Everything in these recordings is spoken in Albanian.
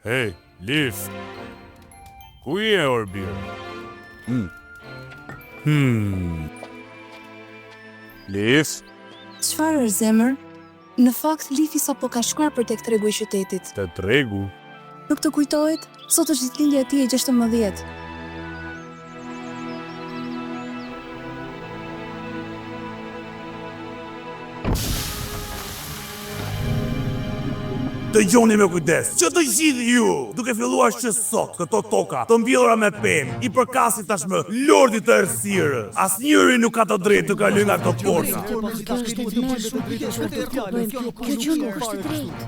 Hey, Liv. Ku je Orbir? Liv? Çfarë është zemër? Në fakt, Lifi sa po ka shkuar për tek tregu i qytetit. Te tregu? Nuk të kujtohet? Sot është ditëlindja e tij e 16. Dëgjoni me kujdes, që të gjithë ju, duke filluar që sot, këto toka, të mbjellura me pemë, i përkasit tashmë Lordit të Errësirës. Asnjëri nuk ka të drejtë të kalojë nga këto porta. Kjo gjë nuk është e drejtë.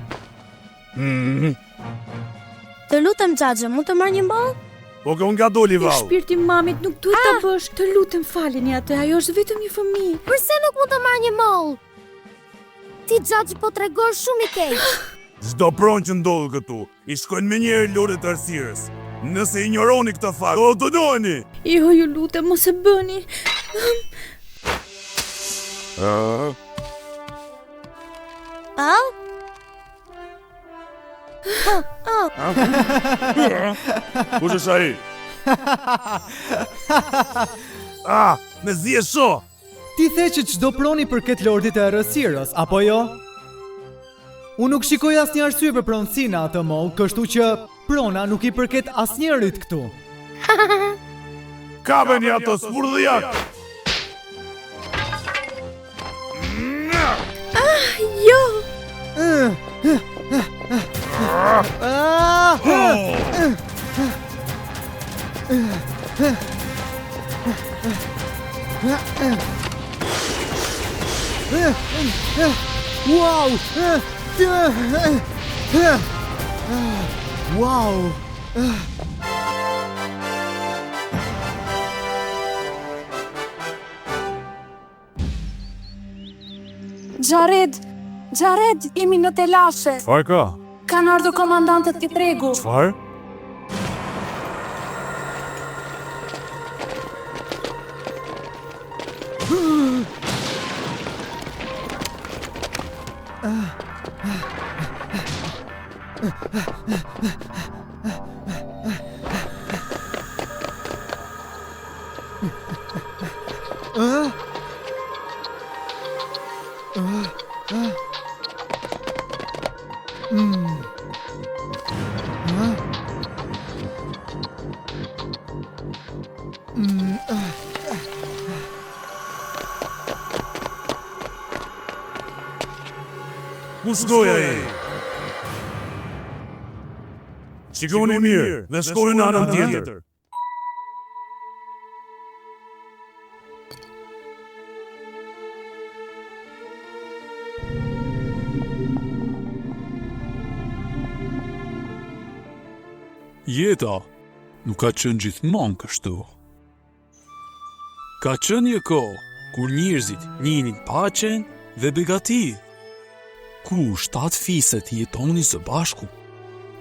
Të lutem xhaxhe, mund të marr një ball? Po që unë nga doli vallë. Shpirti mamit nuk duhet ta bësh. Të lutem faleni atë, ajo është vetëm një fëmijë. Përse nuk mund të marr një ball? Ti xhaxhi po tregon shumë i keq. Çdo pronë që ndodh këtu, i shkojnë me njëherë Lordit të Errësirës. Nëse injoroni këtë fakt, do të dënoni. Jo, ju lutem, mos e bëni. Kush është ai? Me zi e shoh. Ti the që çdo proni përket Lordit të Errësirës, apo jo? Unë nuk shikoj asnjë arsye për pronësinë atë moll, kështu që prona nuk i përket asnjërit këtu. Kapeni ato spurdhjak. Jo. Wow! Wow! Xhared, jemi në telashe. Çfarë ka? Kanë ardhur komandantët të tregu. Çfarë? Kush doja ai? Shikoni mirë dhe shkoni në anën tjetër. Jeta nuk ka qenë gjithmonë kështu. Ka qenë një kohë kur njerëzit njihnin paqen dhe begati, ku 7 fiset jetonin së bashku.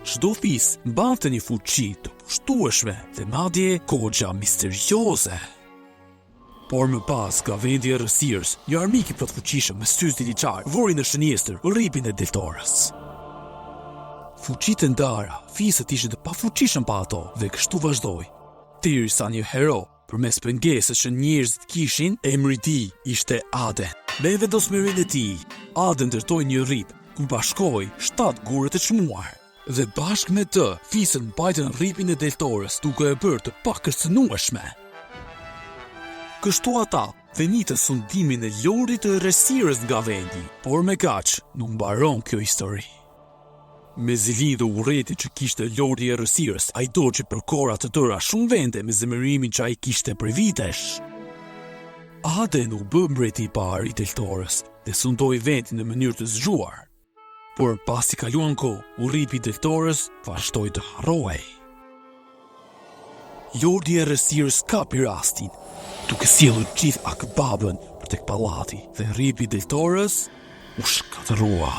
Çdo fis mbante një fuqi të pushtueshme dhe madje kogja misterioze. Por më pas nga vendi i Errësirës, një armik i plotfuqishëm me sy të liçar vori në shënjestër rripin e deltorës. Fuqitë e ndara, fiset ishin të pafuqishëm pa ato dhe kështu vazhdoi. Derisa një hero, përmes pengesës që njerëzit kishin, emri i tij ishte Aden. Me vendosmërinë e tij, Aden ndërtoi një rrip ku bashkoi 7 gurë të çmuar. Dhe bashkë me të, fiset mbajtën rripin e deltorës duke e bërë të pakërcënueshme. Kështu ata venitën sundimin e Lordit të Errësirës nga vendi, por me kaq nuk mbaron kjo histori. Me zili dhe urrëti që kishte Lordi i Errësirës, ai doçi për kora të tëra shumë vende me zemërimin që ai kishte për vitesh. Aden u bë mbreti i parë i deltorës dhe sundoi vendin në mënyrë të zgjuar. Por pasi kaluan kohë, urripi i deltorës vazhdoi të harrohej. Lordi i Errësirës kapi rastin, duke sjellur gjithë akbabën për tek pallati dhe rripi i deltorës u shkatërrua.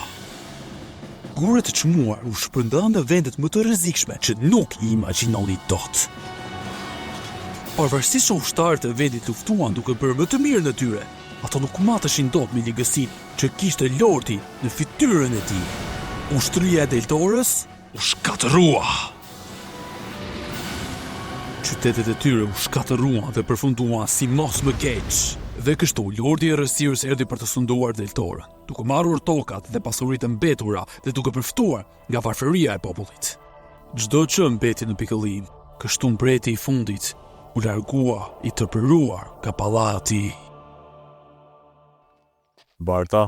Gurët e çmuar u shpërndan në vendet më të rrezikshme që nuk i imagjinoni dot. Pavarësisht se ushtarët e vendit luftuan duke bërë më të mirë në tyre, ato nuk mateshin dot me ligësinë që kishte lordi në fytyrën e tij. Ushtria e deltorës u shkatërrua. Qytetet e tyre u shkatëruan dhe përfunduan si mos më keq. Dhe kështu, lordi e Erësirës erdhi për të sunduar deltorën, duke marrur tokat dhe pasuritë e mbetura dhe duke përftuar nga varfëria e popullit. Çdo që mbeti në pikëllim, kështu mbreti i fundit u largua i tërpëruar nga pallati. Barta,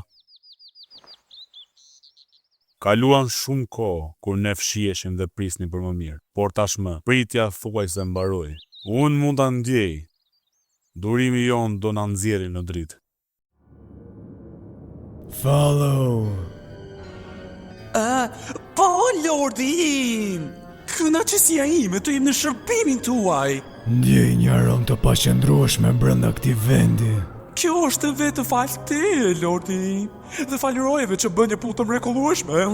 kaluan shumë kohë kur ne fshiheshim dhe prisni për më mirë, por tashmë pritja thuajse mbaroi. Unë mund ta ndjej. Durimi jon do na nxjerrë në dritë. Follow. Po, lordi im! Kënaqësia ime të jem në shërbimin tuaj. Ndjej një aromë të paqëndrueshme brenda këtij vendi. Kjo është vetë falë te, lordi im, dhe falërojeve që bën një punë të mrekullueshme.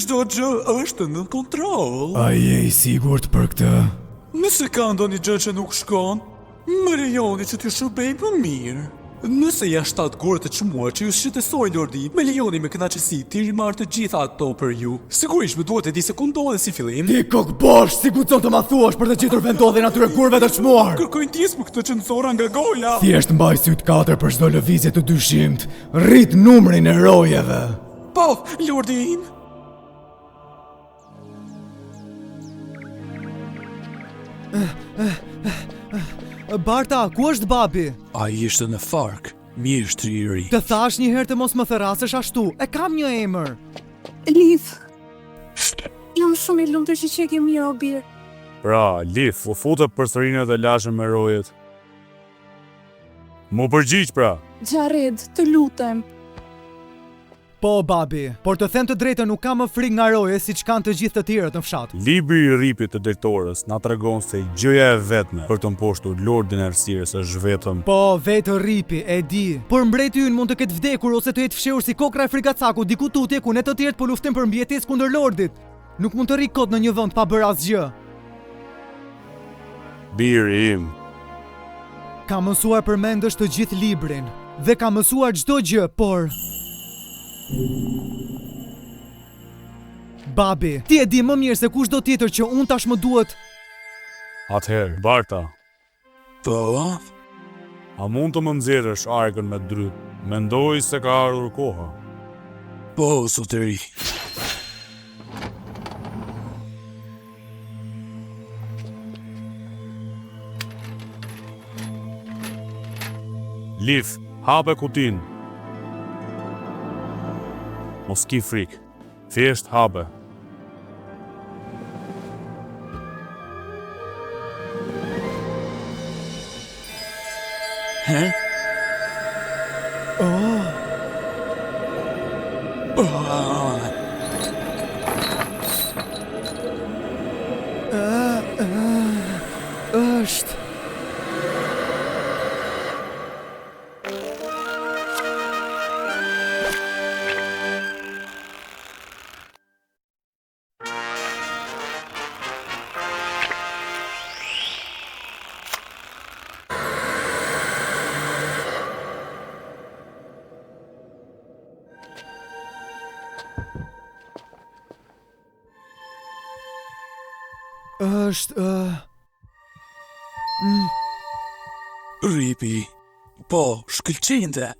Çdo gjë është në kontroll. A je i sigurt për këtë? Nëse ka ndonjë gjë që nuk shkon, më lejoni që t'ju shërbej më mirë. Nëse janë 7 gorë të çmuar që ju shqetësojnë, lordi, më lejoni me kënaqësi t'i rimarr të gjitha ato për ju. Sigurisht më duhet e di se ku ndodhen si fillim. Ti kokbosh, si guxon të ma thuash për të gjetur vendodhjen atyre kurve të çmuar. Kërkoj ndjes për këtë që nëzora nga goja. Thjesht mbaj syt 4 për çdo lëvizje të dyshimt. Rrit numrin e rojeve. Po, lordi im. Barta, ku është babi? Ai ishte në fark, mjeshtri i ri. Të thash një herë të mos më therrasësh ashtu. E kam një emër. Liv, jam shumë i lumtur që ke mirë o birë. Pra, Liv, u futë përsërinë dhe lashën me rojet. Mu përgjigj pra. Xhared, të lutem. Po, babi, por të them të drejtën nuk kam më frikë nga roje siç kanë të gjithë të tjerët në fshat. Libri i ripit të deltorës na tregon se gjëja e vetme për të mposhtur lordin e Erësirës është vetëm Po, vetë ripi, e di. Por mbreti ynë mund të ketë vdekur ose të jetë fshehur si kokra e frikacaku diku tutje ku ne të tjerët po luftojmë për mbijetesë kundër lordit. Nuk mund të rri kot në një vend pa bërë asgjë. biri im. Kam mësuar përmendësh të gjithë librin dhe kam mësuar çdo gjë, por babi, ti e di më mirë se kushdo tjetër që unë tashmë duhet. Atëherë, Barta, Po, a mund të më nxjerrësh arkën me dryp? Mendoj se ka ardhur koha. po, zotëri. Liv, hape kutin. Mos ki frikë. Thjesht hape. He? Është Ripi. Po, shkëlqente.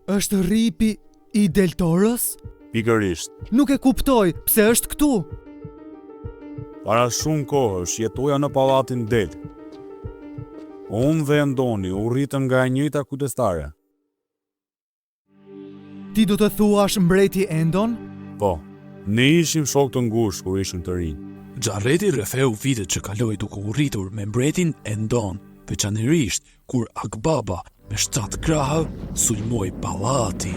është ripi i deltorës? Pikërisht. Nuk e kuptoj, pse është këtu? Para shumë kohësh jetoja në pallatin Del. Unë dhe Endoni u rritëm nga e njëjta kujtestare. Ti do të thuash mbreti Endon? Po, ne ishim shok të ngushtë kur ishim të rinj. Xharreti rrefeu vitet që kaloi duke u rritur me mbretin Endon, veçanërisht kur Akbaba me 7 krahë sulmoi pallati.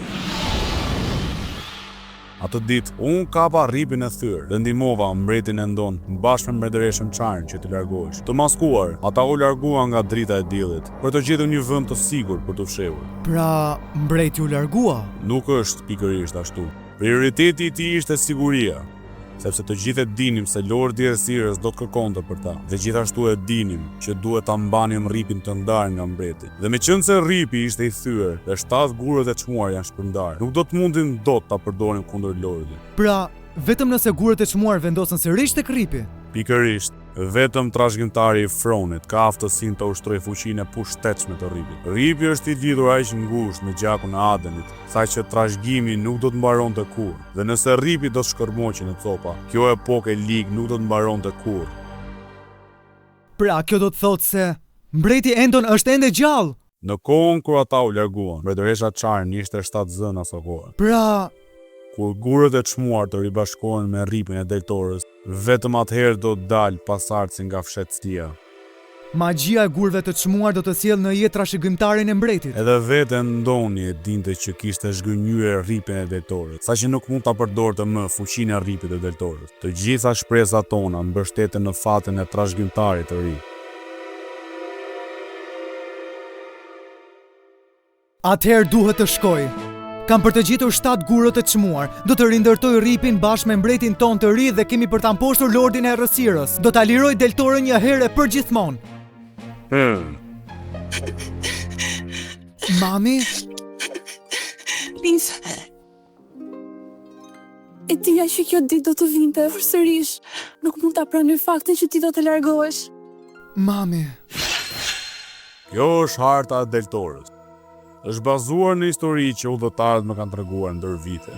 Atë ditë, unë kapa rripin e thyrë dhe ndihmova mbretin Endon bashkë me mbretëreshën Charn që të largohesh. Të maskuar, ata u larguan nga drita e diellit për të gjetur një vend të sigurt për të fshehur. Pra, mbreti u largua? Nuk është pikërisht ashtu. Prioriteti i tij ishte siguria. sepse të gjithë e dinim se Lordi i Errësirës do të kërkonte për ta. Dhe gjithashtu e dinim që duhet ta mbanim rripin të ndarë nga mbreti. Dhe meqense rripi ishte i thyer dhe 7 gurët e çmuar janë shpërndarë, nuk do të mundin dot ta përdorin kundër Lordit. Pra, vetëm nëse gurët e çmuar vendosen sërish tek rripi. Pikërisht, vetëm trashëgimtari i Fronit ka aftësinë të ushtrojë fuqinë e pushtetshme të rripit. Rripi është i lidhur aq ngushtë me gjakun e Adenit, saqë trashëgimi nuk do të mbaronte kurrë. Dhe nëse rripi do të shkërmoqej në copa, kjo epokë e ligë nuk do të mbaronte kurrë. Pra, kjo do të thotë se mbreti Endon është ende gjallë. Në kohën kur ata u larguan, mbretëresha Charn ishte 7 zëna së kohë. Pra, kur gurët e çmuar të ribashkohen me rripin e deltorës, vetëm atëherë do të dalë pasardhësi nga fshehtësia. magjia e gurëve të çmuar do të sjellë në jetë trashëgimtarin e mbretit. Edhe vetë Endoni e dinte që kishte zhgënjyer rripin e deltorës, saqë nuk mund ta përdorte më fuqinë e rripit të deltorës. Të gjitha shpresat tona mbështeten në fatin e trashëgimtarit të ri. Atëherë duhet të shkoj. Kam për të gjetur 7 gurët e çmuar. Do të rindërtoj rripin bashkë me mbretin ton të ri dhe kemi për ta mposhtur Lordin e Errësirës. Do ta liroj deltorën një herë e përgjithmonë. Mami, Lif. E dija që kjo ditë do të vinte përsërish. Nuk mund ta pranoj faktin që ti do të largohesh. mami. Kjo është harta e deltorës. Është bazuar në histori që udhëtarët më kanë treguar ndër vite.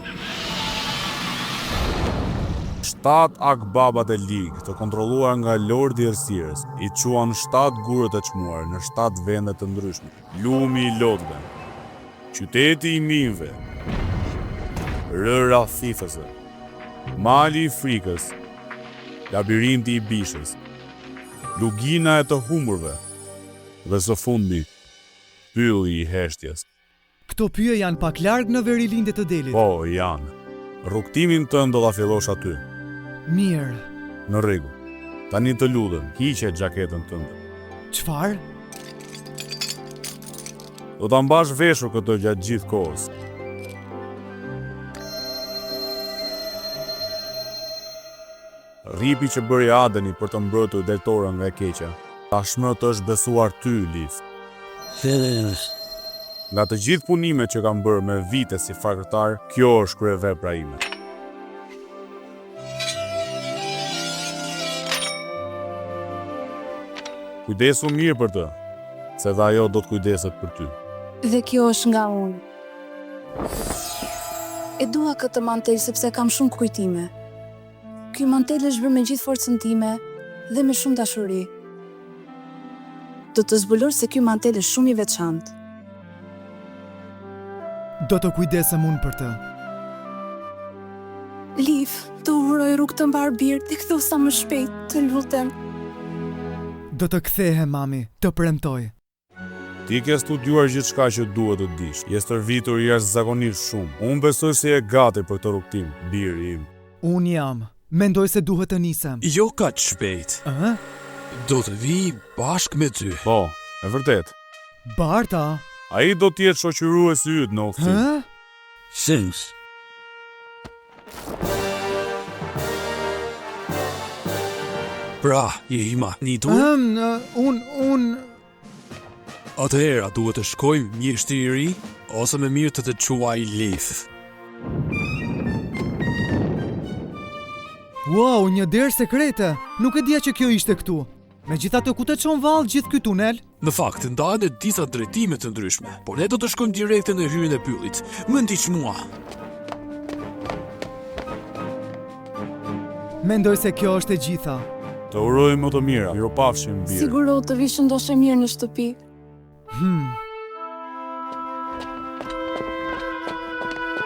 7 akbabat e ligë të kontrolluar nga Lordi i Errësirës i quan 7 gurët e çmuar në 7 vende të ndryshme. Lumi i lotëve, qyteti i minjve, rëra thithëse, mali i frikës, labirinti i bishës, lugina e të humburve dhe së fundi pylli i heshtjes. Këto pyje janë pak larg në verilindje të delit. Po, janë. Rrugtimin tënd do ta fillosh aty. Mirë. Në rregull. Tani të lutem, hiqe xhaketën tënde. Çfarë? Do ta mbash veshur këtë gjatë gjithë kohës. Rripi që bëri Adeni për të mbrojtur deltorën nga e keqja, tashmë të është besuar ty, Lif. Nga të gjithë punimet që kam bërë me vite si fakërtar, kjo është kryevepra ime. Kujdesu mirë për të, se dhe ajo do të kujdeset për ty. Dhe kjo është nga unë. E dua këtë mantel sepse kam shumë kujtime. Ky mantel është bërë me gjithë forcën time dhe me shumë dashuri. Do të zbuloj se ky mantel është shumë i veçantë. Do të kujdesem unë për të. Lif, të uroj rrugë të mbar birë dhe këthu sa më shpejt, të lutem. Do të kthehem, mami, të premtoj. Ti ke studiuar gjithçka që duhet të dish. Je stërvitur jashtëzakonisht shumë. Unë besoj se je gati për këtë rrugtim, biri im. Unë jam. Mendoj se duhet të nisem. Jo kaq shpejt. Ë? Do të vi bashkë me ty. Po, e vërtet. Barta? Ai do t'jetë shoqëruesi yt në udhtim. Hë? Sens. Pra, je ima nitur? Unë... Atëhera duhet të shkojmë një shtiri, ose me mirë të quaj Lif. Wow, një derë sekrete. Nuk e dija që kjo ishte këtu. Megjithatë, ku të çon vallë gjithë ky tunel? Në fakt, ndahen në disa drejtime të ndryshme, por ne do të shkojmë direkte në hyrjen e pyllit. Më ndiq mua. Mendoj se kjo është e gjitha. Të uroj më të mira. Miropafshim, birë. Siguro të vi shëndoshe mirë në shtëpi.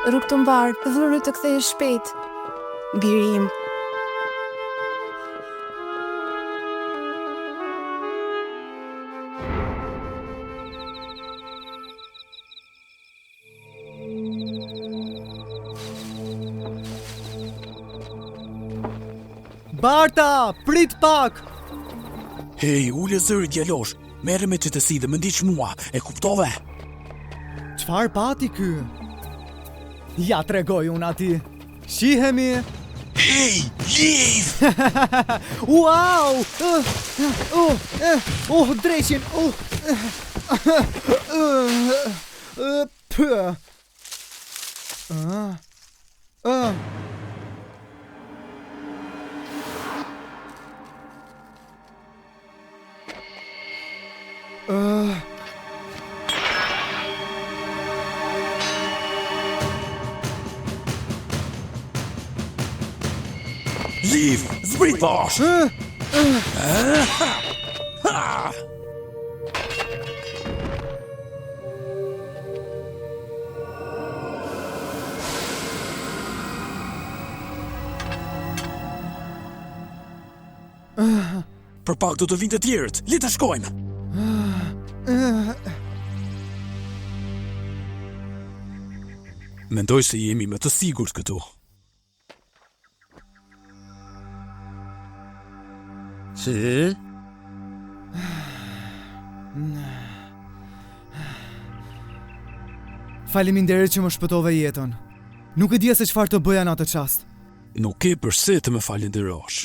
Rrugë të mbar, dhuroj të kthehesh shpejt. Biri im. Barta, prit pak! Hej, ule zëri djalosh, merre me qetësi dhe më ndiq mua, e kuptove? Çfarë pati ky? Ja tregoj unë ati. Shihemi. Hey, Liv! Wow! Dreqin! Liv, zbrit tash! Për pak do të vinë të tjerët, le të shkojmë! Mendoj se jemi më të sigurt këtu. Si? Faleminderit që më shpëtove jetën. Nuk e dija se çfarë të bëja në atë çast. Nuk e përse të më falenderosh.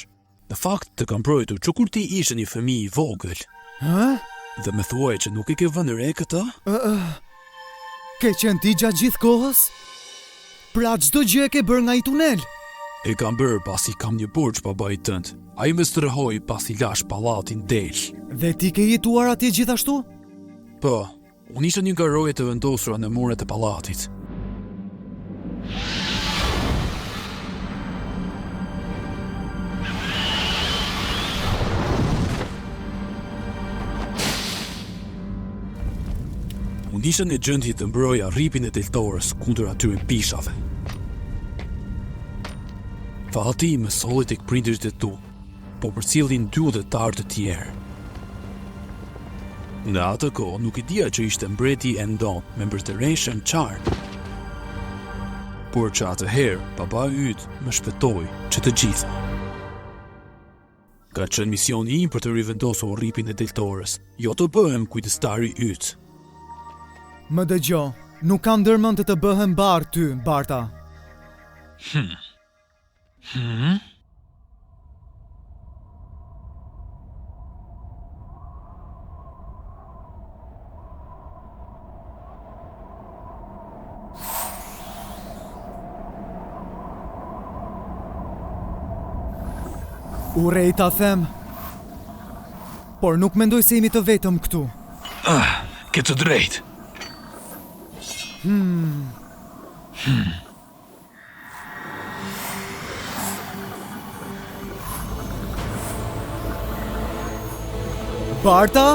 Në fakt të kam mbrojtur që kur ti ishe një fëmijë i vogël. Hë? Dhe më thuaj që nuk e ke vënë re këtë? Ke qenë ti gjatë gjithë kohës? Pra çdo gjë e ke bërë nga i tunel? E kam bërë pasi kam një borxh babait tënd. Ai më strehoi pasi lash pallatin del. Dhe ti ke jetuar atje gjithashtu? Po, unë isha një nga rojet të vendosura në muret e pallatit. Unë isha në gjendje të mbroja rripin e deltorës kundër atyre pishave. Fati më solli tek prindërit e tu, po përcjellin 2 udhëtar të tjerë. Në atë kohë nuk i dija që ishte mbreti Endon me mbretëreshën Charm. Por që atëherë, baba yt më shpëtoi që të gjitha. Ka qenë misioni im për të rivendosur rripin e deltorës, jo të bëhem kujdestari yt. Më dëgjo, nuk kam ndërmend të bëhem bar ty, Barta. Urej ta them, por nuk mendoj se jemi të vetëm këtu. Ke të drejtë. Barta?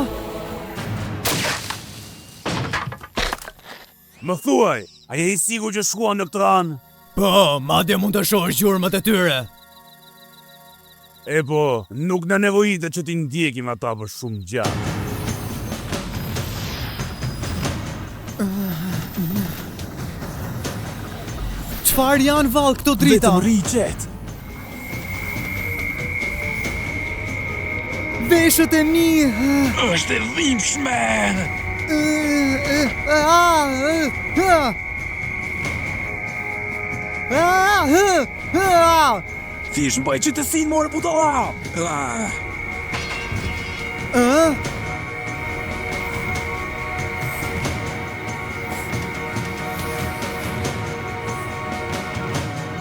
Më thuaj, a je i sigur që shkuan në këtë anë? Po, madje mund të shohësh gjurmët e tyre. E po, nuk në nevojitet që ti ndjekim ata për shumë gjatë. Çfarë janë vallë këto drita? Vetëm rri qetë. Veshët e mi! Është e dhimbshme. Thjesht mbaj qëtësin more budalla.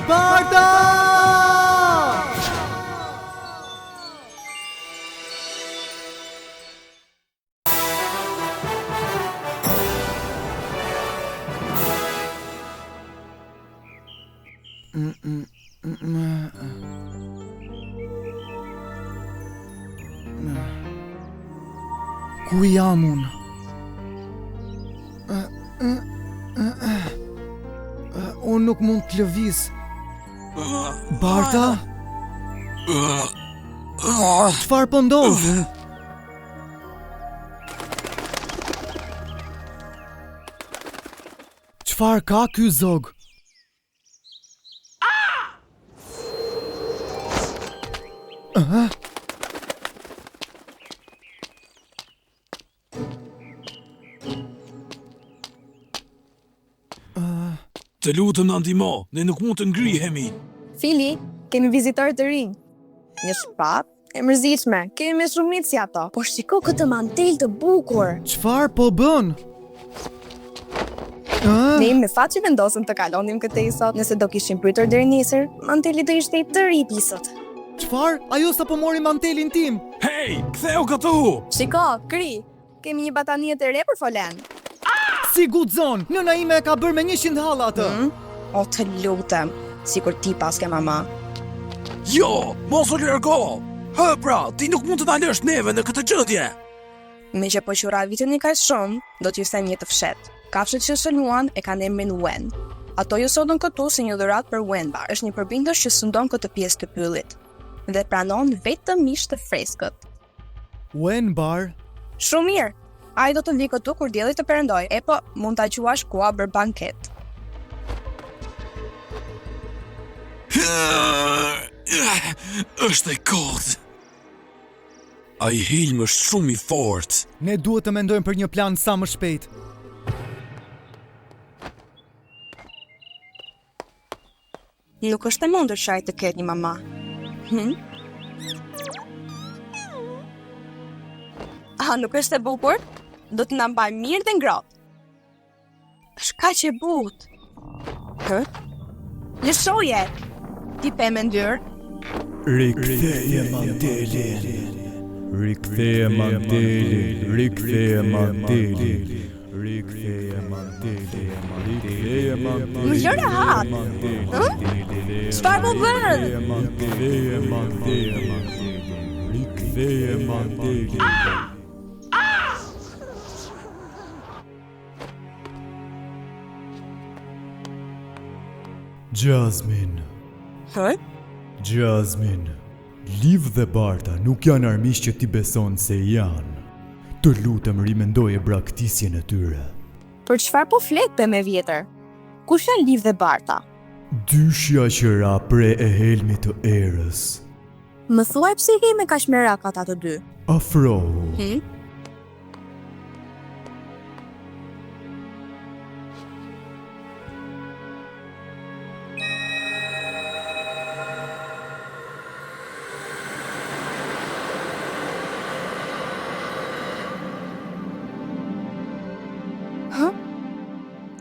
Barta! Ku jam unë? Unë nuk mund të lëviz. Barta? Çfarë po ndodh? Çfarë ka ky zog? Të lutem na ndihmo, ne nuk mund të ngrihemi. Fili, kemi vizitorë të rinj. Një shpat e mërzitshme, kemi me shumicë si ato. Po shiko këtë mantel të bukur. Çfarë po bën? Ne me fat që vendosëm të kalonim këtë sot. Nëse do kishim pyetur deri nesër, manteli do ishte i tërë i pisët. Çfarë? Ajo sa po mori mantelin tim. Hej, ktheu këtu! Shiko, Kri, kemi një batanie të re për folen. Si guxon? Nëna ime e ka bërë me 100 halla atë. O të lutem, sikur ti pas ke mama. Jo, mos u largo! Hë pra, ti nuk mund të na lësh neve në këtë gjendje. Me që po qura vitin një kaq shumë, do t'ju them një të fshet. Kafshët që shënuan e kanë emrin Wen. Ato ju sodën këtu si një dhuratë për Wenbar. Është një përbindës që sundon këtë pjesë të pyllit dhe pranon vetëm mish të freskët. Wenbar? Shumë mirë. Ai do të vi këtu kur dielli të perëndoj. E po, mund ta quash koha për banket. Është e kotë. Ai helm është shumë i fortë. Ne duhet të mendojmë për një plan sa më shpejt. Nuk është e mundur që ai të ketë një mama. Nuk është e bukur? Do të na mbaj mirë dhe ngrohtë. Është kaq e butë. Lëshoje. Ti pemë ndyrë. Riktheje mantelin. Riktheje mantelin. Riktheje mantelin. Riktheje mantelin. Riktheje mantelin. Më lëre hat. Çfarë po bën? Riktheje mantelin. Riktheje mantelin. Jasmine. Jasmine, Liv dhe Barta nuk janë armiq që ti beson se janë. Të lutem rimendoje braktisjen e tyre. Për çfarë po flet me vjetër? Kush janë Liv dhe Barta? Dyshja që ra pre e helmit të erës. Më thuaj pse i kemi kaq merak ata të dy? Afrohu.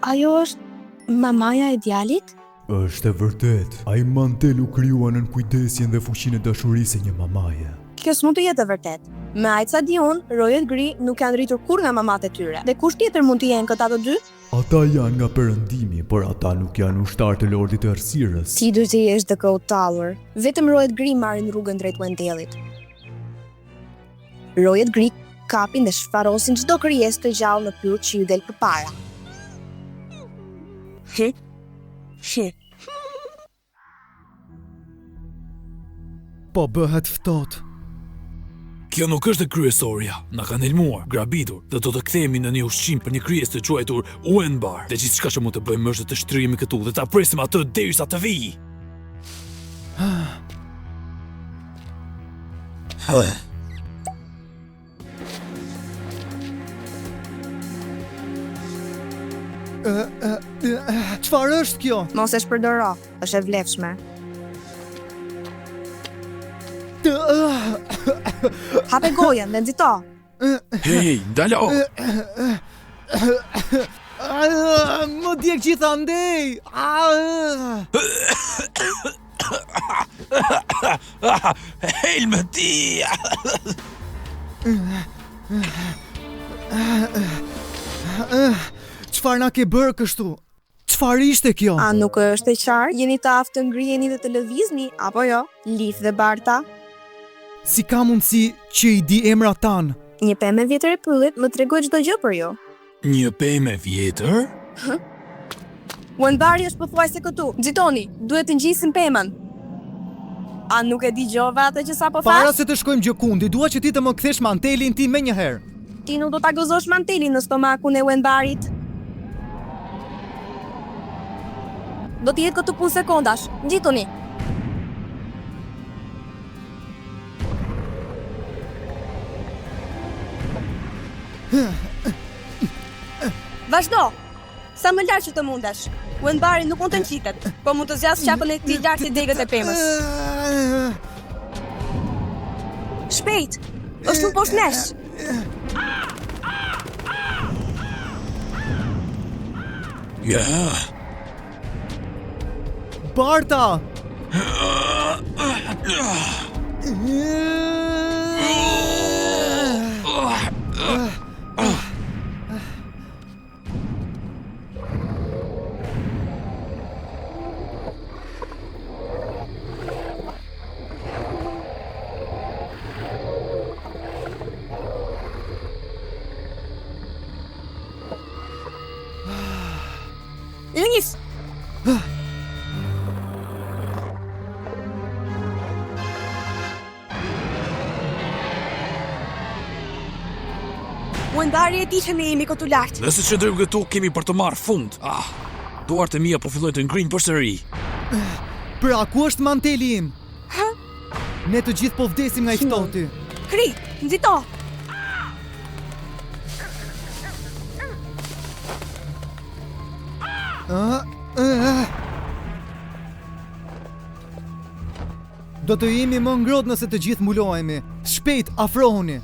Ajo është mamaja e djalit? Është e vërtet. Ai mantel u krijua nën kujdesjen dhe fuqinë e dashurisë e një mamaje. Kjo s'mund të jetë e vërtet. Me aq sa di unë, rojet gri nuk janë rritur kur nga mamat e tyre. Dhe kush tjetër mund të jenë këta të dy? Ata janë nga perëndimi, por ata nuk janë ushtar të Lordit të Errësirës. Ti duhet të jesh dekotallur. Vetëm rojet gri marrin rrugën drejt Wendellit. Rojet gri kapin dhe shfarosin çdo krijesë të gjallë në pyll që ju del përpara. Po bëhet ftohtë. Kjo nuk është e kryesorja. Na kanë helmuar, grabitur dhe do të kthehemi në një ushqim për një krijesë të quajtur Wenbar. Dhe gjithçka që mund të bëjmë është të shtrihemi këtu dhe ta presim atë derisa të vijë. Çfarë është kjo? Mos e shpërdoro, është e vlefshme. Hape gojen dhe nxito. Hey, ndalo! Më djeg gjithandej. Helmë ti! Çfarë na ke bërë kështu? Çfarë ishte kjo? A nuk është e qartë? Jeni të aftë të ngriheni dhe të lëvizni, apo jo? Liv dhe Barta? Si ka mundësi që i di emrat tanë? Një pemë e vjetër e pyllit më tregoi çdo gjë për ju. Një pemë e vjetër? Wenbari është pothuajse këtu. Nxitoni, duhet të ngjisim pemën. A nuk e dëgjova atë që sapo thash? Para se të shkojmë gjëkundi, dua që ti të më kthesh mantelin tim menjëherë. Ti nuk do ta gëzosh mantelin në stomakun e Wenbarit. Do të jetë këtu punë sekondash. Ngjituni. Vazhdo. Sa më lart që të mundesh. Wenbari nuk mund të nqitet, po mund të zjas qapën e këtij lart si degët e pemës. Shpejt! Është në poshtë nesh. Ja. Barta! Nis! Wenbari e di që ne jemi këtu lart. Nëse që ndërmë këtu kemi për të marrë fund. Duart e mia po fillojnë të ngrinë përsëri. Pra, ku është manteli im? Ne të gjithë po vdesim nga i ftohti. Kri, nxito! Do të jemi më ngrohtë nëse të gjithë mbulohemi. Shpejt, afrohuni.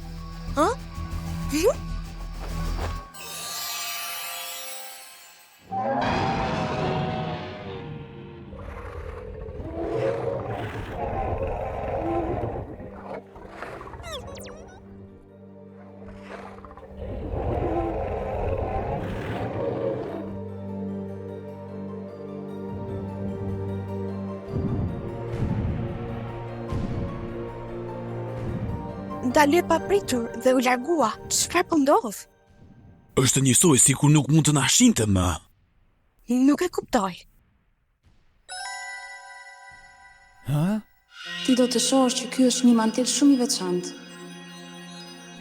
Dalë pa pritur dhe u largua. Çfarë po ndodh? Është njësoj si kur nuk mund të na shinte më. Nuk e kuptoj. Ti do të shohësh që ky është një mantel shumë i veçantë.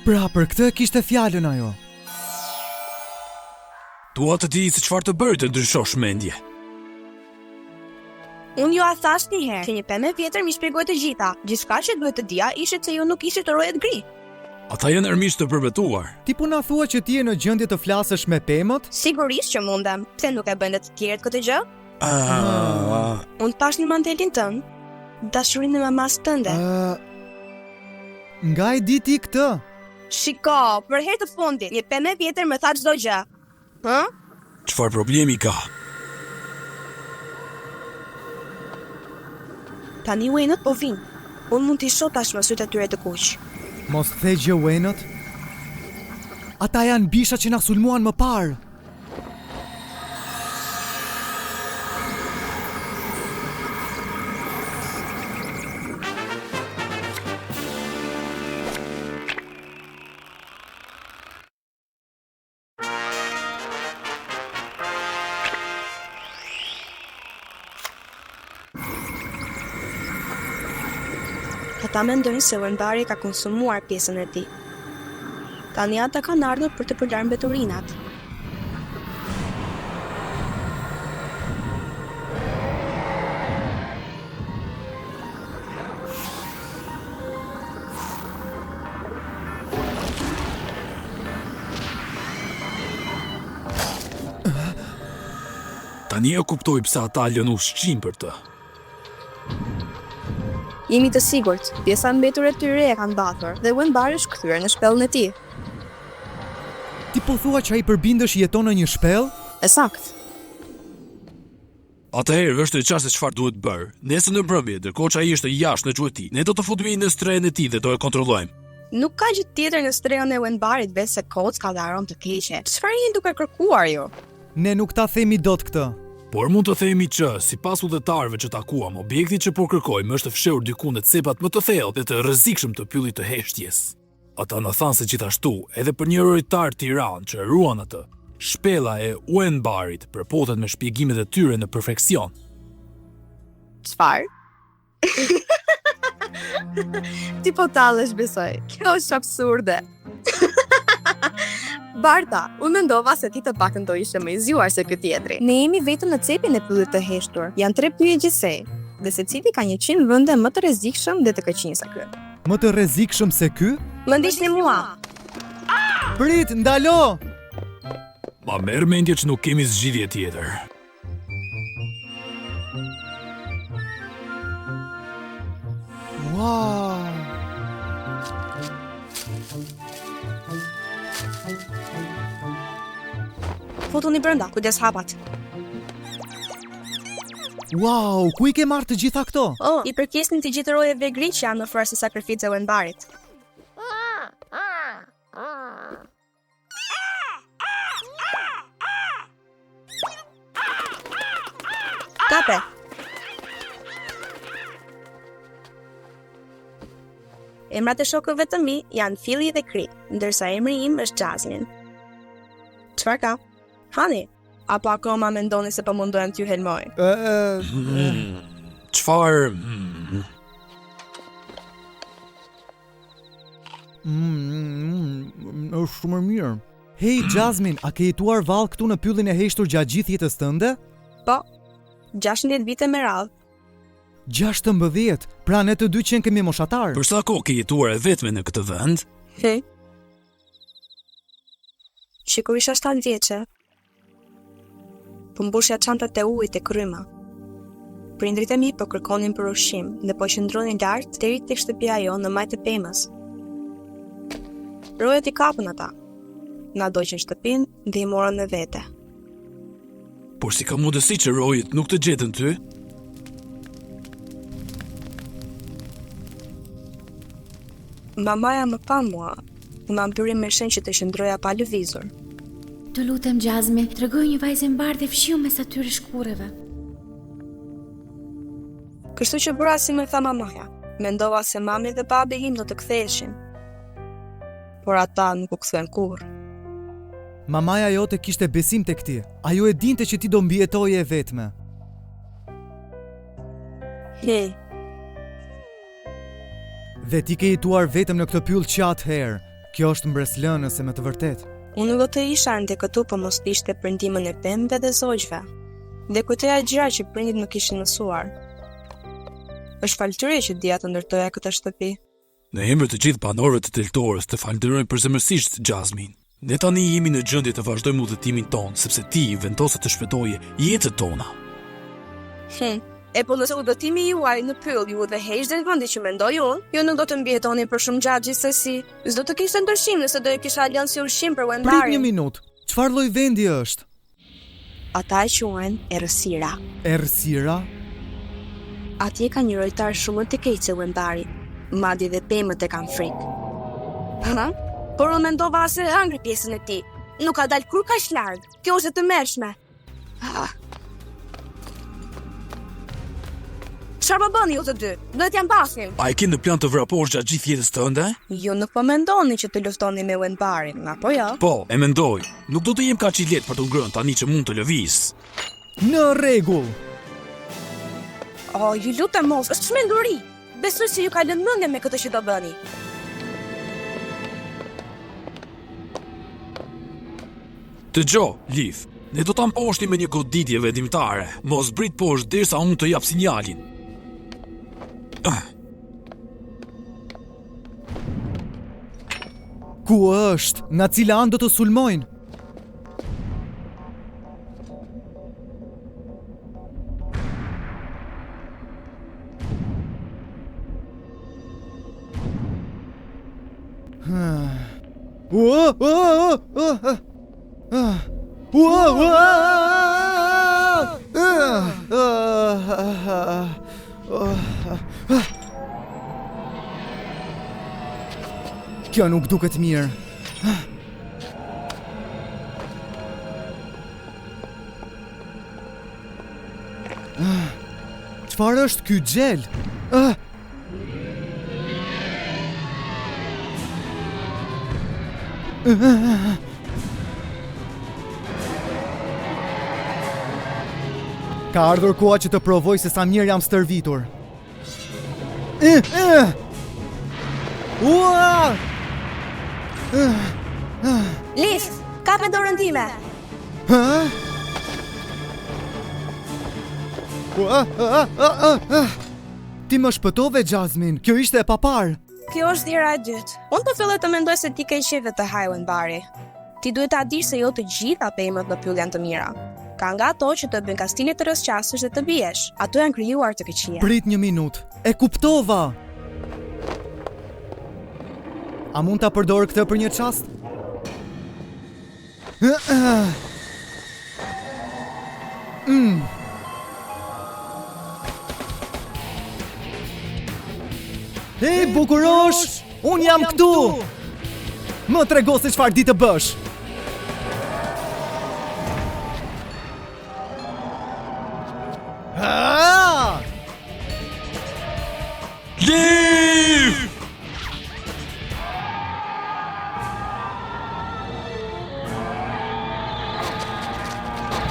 Pra, për këtë kishte fjalën ajo. Dua të di se çfarë të bëj të ndryshosh mendje. Unë ju a thash një herë që një pemë e vjetër mi shpjegoi të gjitha. Gjithçka që duhet të dija ishte se ju nuk ishit të rojet gri. Ata janë armiqtë të përbetuar. Ti po na thua që ti je në gjendje të flasësh me pemët? Sigurisht që mundem. Pse nuk e bëjnë të tjerët këtë gjë? Unë pash në mantelin tënd. Dashurinë e mamas tënde. Nga e di ti këtë? Shiko, për herë të fundit, një pemë e vjetër më tha çdo gjë. Çfarë problemi ka? Tani uenët po vinë. Unë mund t'i shoh tashmë sytë e tyre të kuq. Mos the gjë uenët. Ata janë bishat që na sulmuan më parë. Ata mendojnë se Wenbari ka konsumuar pjesën e tij. Tani ata kanë ardhur për të përlarë mbeturinat. Tani e kuptoj pse ata lënë ushqim për të. Jemi të sigurt, pjesa mbetur e tyre e kanë mbathur dhe Wenbari është kthyer në shpellën e tij. Ti po thua që ai përbindësh jeton në një shpellë? Ësakt. Atëherë është e qartë se çfarë duhet bërë. Nesër në mbrëmje, ndërkohë që ai është jashtë në xhueti, ne do të futemi në strehën e tij dhe do e kontrollojmë. Nuk ka gjë tjetër në strehën e Wenbarit veç se kocka dhe aromë të keqe. Çfarë jeni duke kërkuar ju? Ne nuk ta themi dot këtë. Por mund të themi që, sipas udhëtarëve që takuam, objekti që po kërkojmë është fshehur diku në cepat më të thellë dhe të rrezikshëm të pyllit të heshtjes. Ata na thanë se gjithashtu, edhe për një rojtar tiran që ruan atë, shpella e Wenbarit përpotet me shpjegimet e tyre në perfeksion. Çfarë? Ti po tallesh besoj. Kjo është absurde. Barta, unë mendova se ti të paktën do ishe më i zgjuar se ky tjetri. Ne jemi vetëm në cepin e pyllit të heshtur. Janë 3 pyje gjithsej, dhe secili ka 100 vende më të rrezikshëm dhe të këqij se ky. Më të rrezikshëm se ky? Më ndiqni mua. Prit, ndalo! Ma merr mendje që nuk kemi zgjidhje tjetër. futuni brenda, kujdes hapat. Wow, ku I ke marrë të gjitha këto? Oh, I përkjesnin të gjithë rojeve gri që janë në frërë se sakrificë e Wenbarit. Kape. Emrat e shokëve të mi janë Filli dhe Kri, ndërsa emri im është Jasmine. Çfarë ka? Hani, apo akoma mendoni se po mundohem t'ju helmoj? Çfarë? Është shumë mirë. Hey Jasmine, a ke jetuar vallë këtu në pyllin e heshtur gjatë gjithë jetës tënde? Po, 16 vite me radhë. 16, pra ne të dy qenë kemi moshatar. Për sa kohë ke jetuar e vetme në këtë vend? He? Që kur isha 7 vjeçe, po mbushja çantat e ujit e kryma. Prindrit e mi po kërkonin për ushqim dhe po qëndronin lart deri tek shtëpia jonë në majtë e pemës. Rojet I kapën ata. Na doqën shtëpinë dhe I morën me vete. Por si ka mundësi që rojet nuk të gjetën ty? Mamaja më pa mua, më mbyri me shenjë që të qëndroja pa lëvizur. Të lutem Jasmine, tregoj një vajzë mbarë dhe fshiu mes atyre shkureve. Kështu që bëra si më tha mamaja. Mendova se mami dhe babi im do të ktheheshin. Por ata nuk u kthyen kurrë. Mamaja jote kishte besim tek ti. Ajo e dinte që ti do mbijetoje e vetme. He, Dhe ti ke jetuar vetëm në këtë pyll qatë herë. Kjo është mbreslënëse me të vërtet. unë nuk do të isha ende këtu po mos ishte për ndihmën e pemëve dhe zogjve. Dhe kujtoja gjëra që prindit më kishin mësuar. Është falëtyrje që dija të ndërtoja këtë shtëpi. Në emër të gjithë banorëve të Deltorës të falenderojmë përzemërsisht Jasmine. Ne tani jemi në gjendje të vazhdojmë udhëtimin ton, sepse ti vendose të shpëtoje jetët tona. E po nëse udhëtimi juaj në pyll ju dhe heq dhe vendi që mendoj unë, ju nuk do të mbijetoni për shumë gjatë gjithsesi. S'do të kishte ndryshim nëse do e kisha lënë si ushqim për Wenbarin. Prit një minutë. Çfarë lloj vendi është? Ata e quhen Errësira. Errësira? Atje ka një rojtar shumë të keq se Wenbari. Madje dhe pemët e kanë frikë. Ha? Por unë mendova se hëngri pjesën e tij. Nuk ka dalë kur kaq larg. Kjo është e tmerrshme. Çfarë po bëni ju të dy? Duhet jam basim. A e ke në plan të vraposh gjatë gjithë jetës tënde? Ju nuk po mendoni që të luftoni me Wenbarin, apo jo? Po, e mendoj. Nuk do të jem kaq I lehtë për të ngrënë tani që mund të lëviz. Në rregull. Oh, ju lutem mos, është shmenduri. Besoj se ju ka lënë mendje me këtë që do bëni. Dëgjoj, Liv, ne do ta mposhtim me një goditje vendimtare. Mos brit poshtë derisa unë të jap sinjalin. Ku është? Nga cila anë do të sulmojnë? Kjo nuk duket mirë. Çfarë është ky xhel? Ka ardhur koha që të provoj se sa mirë jam stërvitur. Liv, kape dorën time. Ti më shpëtove, Jasmine. Kjo ishte e papar. Kjo është dhira e dytë. Unë po filloj të mendoj se ti ke qejf të haj Wenbari. Ti duhet ta dish se jo të gjitha pemët në pyll janë të mira. Ka nga ato që të bën kastile të rrësqasësh dhe të biesh. Ato janë krijuar të këqija. Prit një minutë. E kuptova. A mund ta përdor këtë për një çast? Hej, bukurosh! Unë jam këtu! Më trego se çfarë di të bësh. Ah! Liv!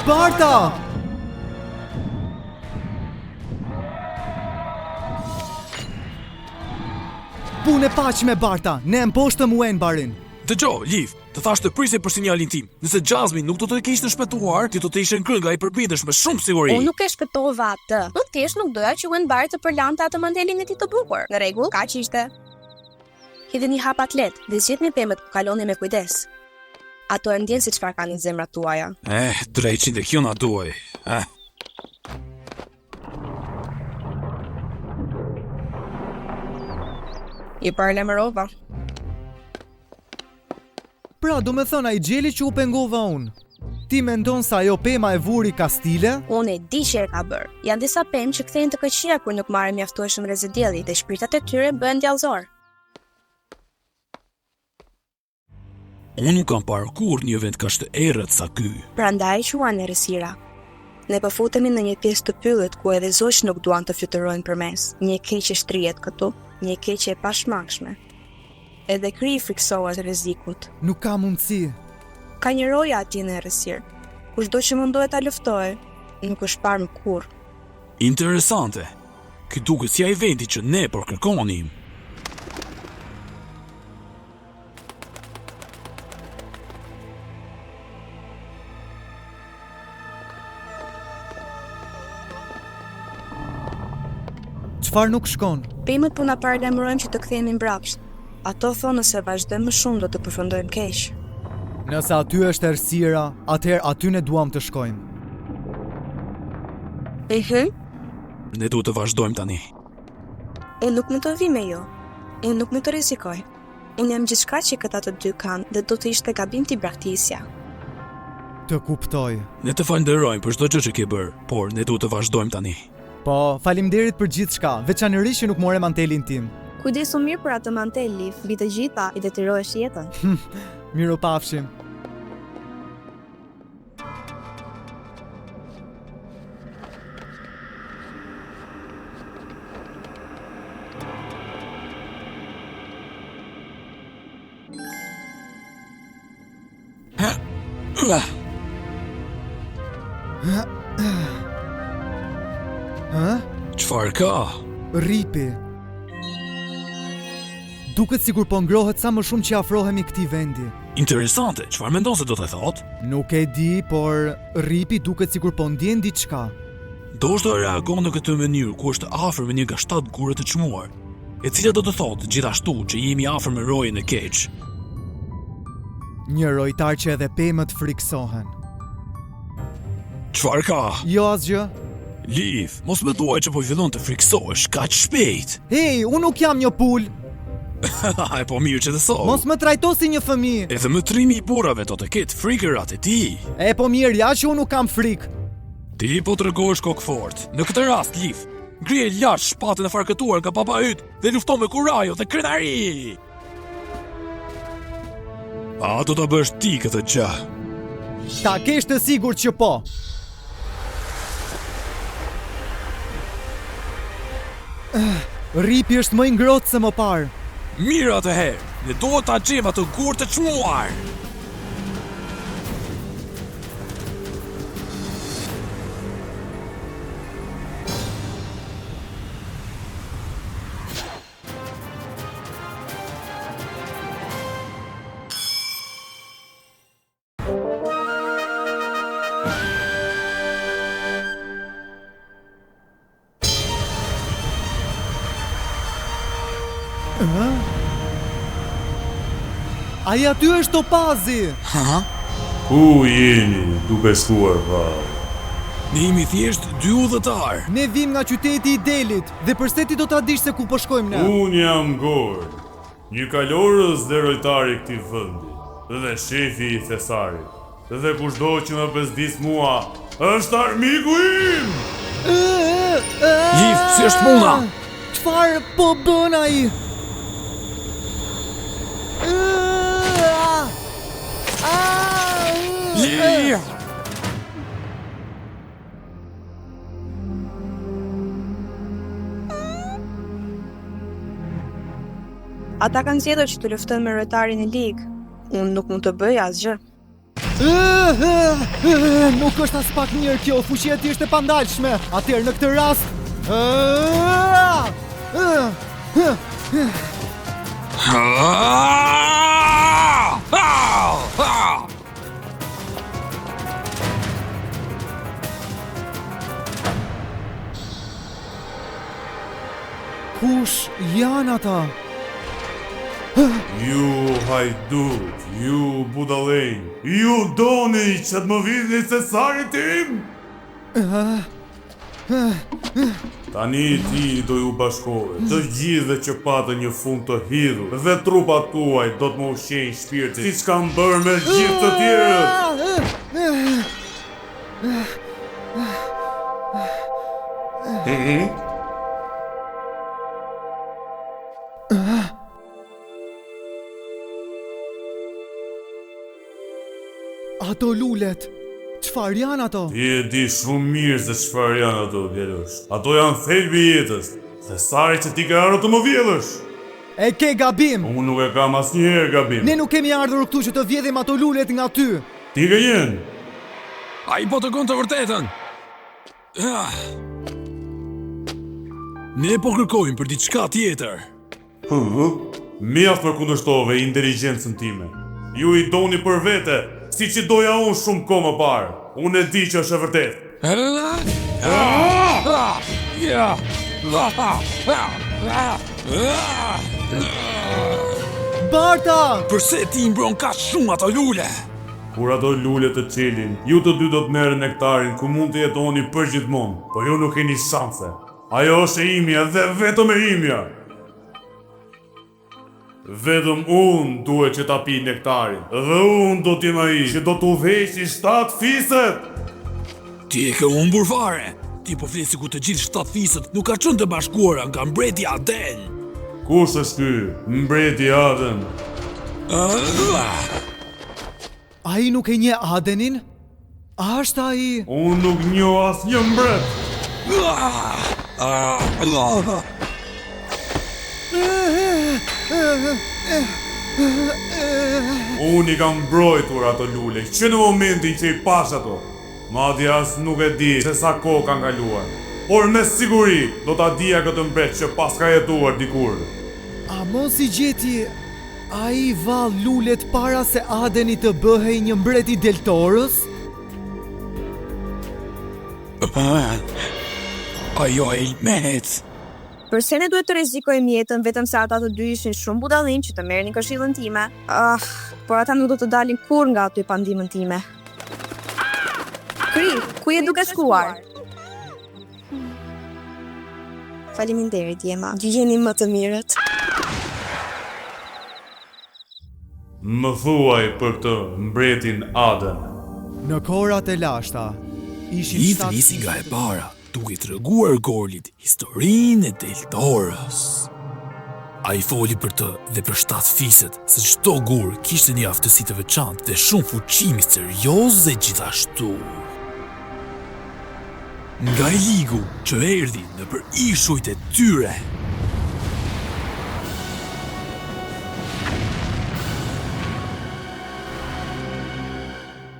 Barta! Punë e paqme, Barta. Ne më poshtëm Wenbarin. Dëgjoj, Liv, të thash të prisej për sinjalin tim. Nëse Jasmine nuk do të kishte shpëtuar, ti do të ishe ngrënë nga i përbindesh me shumë siguri. Unë nuk e shpëtova atë. Unë thjesht nuk doja që Wenbar të përlante atë mantelin e tij të bukur. Në rregull, kaq ishte. Hidhni një hap atlet dhe zgjidhni pemet ku kaloni me kujdes. Ato e ndjen se çfarë kanë në zemrat tuaja. Drejtësin dhe kjo na duaj. I parlemërova. Pra, do me thënë ai gjeli që u pengova unë. Ti mendon se ajo pema e vuri Kastile? Unë e di që e ka bërë. Janë disa pemë që kthehen të këqija kur nuk marrin mjaftueshëm rrezidjelli dhe shpirtat e tyre bëhen djallëzor. Unë nuk kam parë kur një vend kaq të errët sa ky. Prandaj quan errësira. Ne po futemi në një pjesë të pyllit ku edhe zoq nuk duan të fluturojnë përmes. Një keqe shtrihet këtu, një keqe e pashmangshme. Edhe kryi friksohet rrezikut. Nuk ka mundësi. Ka një roja atje në errësirë. Kushdo që mundohet ta luftojë, nuk është parë më kurrë. Interesante. Ky duket si ai vendi që ne po kërkonim. Çfarë nuk shkon? Pemët po na paralajmërojnë që të kthehemi mbrapsht. Ato thonë se vazhdojmë më shumë do të përfundojmë keq. Nëse aty është errësira, atëherë aty ne duam të shkojmë. Ne duhet të vazhdojmë tani. Unë nuk më të vi me jo. Unë nuk më të rrezikoj. Unë jam gjithçka që këta të dy kanë dhe do të ishte gabim t'i braktisja. Të kuptoj. Ne të falenderojmë për çdo gjë që ke bërë, por ne duhet të vazhdojmë tani. Po, faleminderit për gjithçka, veçanërisht që nuk more mantelin tim. Kujdesu mirë për atë mantel, Liv, mbi të gjitha i detyrohesh jetën. Miropafshim. Çfarë ka? Ripi. Duket sikur po ngrohet sa më shumë që afrohemi këtij vendi. Interesante, çfarë mendon se do të thotë? Nuk e di, por Ripi duket sikur po ndjen diçka. Do të reagon në këtë mënyrë ku është afër me një nga 7 gure të çmuar, e cila do të thotë gjithashtu që jemi afër me rojën e keq. Një rojtar që edhe pemët friksohen. Çfarë ka? Jo asgjë. Liv, mos më thuaj që po fillon të friksohesh kaq shpejt. Hey, unë nuk jam një pul. E po mirë që të thon. Mos më trajto si një fëmijë. Edhe më trimi i burrave do të ketë frikërat e ti. E po mirë, ja që unë nuk kam frikë. Ti po tregohesh kokfort. Në këtë rast, Liv, ngrije lart shpatën e farkëtuar nga papa yt dhe lufto me kurajo dhe krenari. A do ta bësh ti këtë gjë? Ta kesh të sigurt që po. Ripi është më i ngrohtë se më parë. Mirë atëherë, ne duhet ta gjejmë atë gurë të çmuar. Ai aty është Topazi. Ha? Ku jeni duke shkuar vallë? Ne jemi thjesht dy udhëtar. Ne vim nga qyteti i Delit dhe përse ti do ta dish se ku po shkojmë ne? Unë jam Gord, një kalorës dhe rojtari këtij vendi, dhe shefi i Thesarit. Dhe kushdo që më bezdis mua, Është armiku im! Liv, si është puna? Çfarë po bën ai? Liv! Ata kanë zgjedhur që të luftojnë me rojtarin e ligë. Unë nuk mund të bëj asgjë. Nuk është as pak mirë kjo, fuqia e tij është e pandalshme. Atëherë në këtë rast kush janë ata? Ju hajdut, ju budallënj, ju doni që të më vidhni cesarit tim? Tani ti do ju bashkohet, të gjithë që patën një fund të hidhur, dhe trupat tuaj do të më ushqejnë shpirtin, siç kanë bërë me gjithë të tjerët. Ato lulet, çfarë janë ato? Ti e di shumë mirë se çfarë janë ato, djalosh. Ato janë thelbi i jetës, dhe sari që ti ke ardhur të më vjedhësh. E ke gabim! Unë nuk e kam asnjëherë gabim. Ne nuk kemi ardhur këtu që të vjedhim ato lulet nga ty. Ti gënjen. Ai po të konë të vërtetën. Ne po kërkojmë për diçka tjetër. Mjaft për kundërshtove inteligjencën time. Ju i doni për vete, si që doja unë shumë kohë më parë. Unë e di që është e vërtet. Barta! Përse ti mbron kaq shumë ato lule? Kur ato lule të çelin, ju të dy do të merrni nektarin ku mund të jetoni përgjithmonë, por ju nuk keni shanse. Ajo është e imja dhe vetëm e imja. Vetëm unë duhet që ta pi nektarin, dhe unë do t'jem ai që do t'u udhëheqi 7 fiset. Ti e ke humbur fare. Ti po flesi ku të gjithë 7 fiset nuk ka qenë të bashkuara nga mbreti Aden. Kush është ky? Mbreti Aden. Ai nuk e njeh Adenin? A është ai? Unë nuk njoh asnjë mbret. Unë i kam mbrojtur ato lule, që në momentin që i pash ato. Madje as nuk e di se sa kohë ka kaluar. Por me siguri do ta dija këtë mbret që pas ka jetuar dikur. A mos i gjeti ai vall lulet para se Adeni të bëhej një mbret i Deltorës? Ajo e Ilmet. Përse ne duhet të rrezikojmë jetën vetëm se ata të dy ishin shumë budallin që të merrnin këshillën time? Por ata nuk do të dalin kur nga aty pa ndihmën time. Kri, ku je duke shkuar? Faleminderit, Jema. Ju jeni më të mirët. Më thuaj për këtë mbretin Aden. Në korat e lashta ishin Liv nisi nga e para, duke treguar Gorlit historinë e Deltorës. Ai foli për të dhe për 7 fiset, se çdo gur kishte një aftësi të veçantë dhe shumë fuqi misterioze gjithashtu. Nga i ligu që erdhi nëpër ishujt e tyre.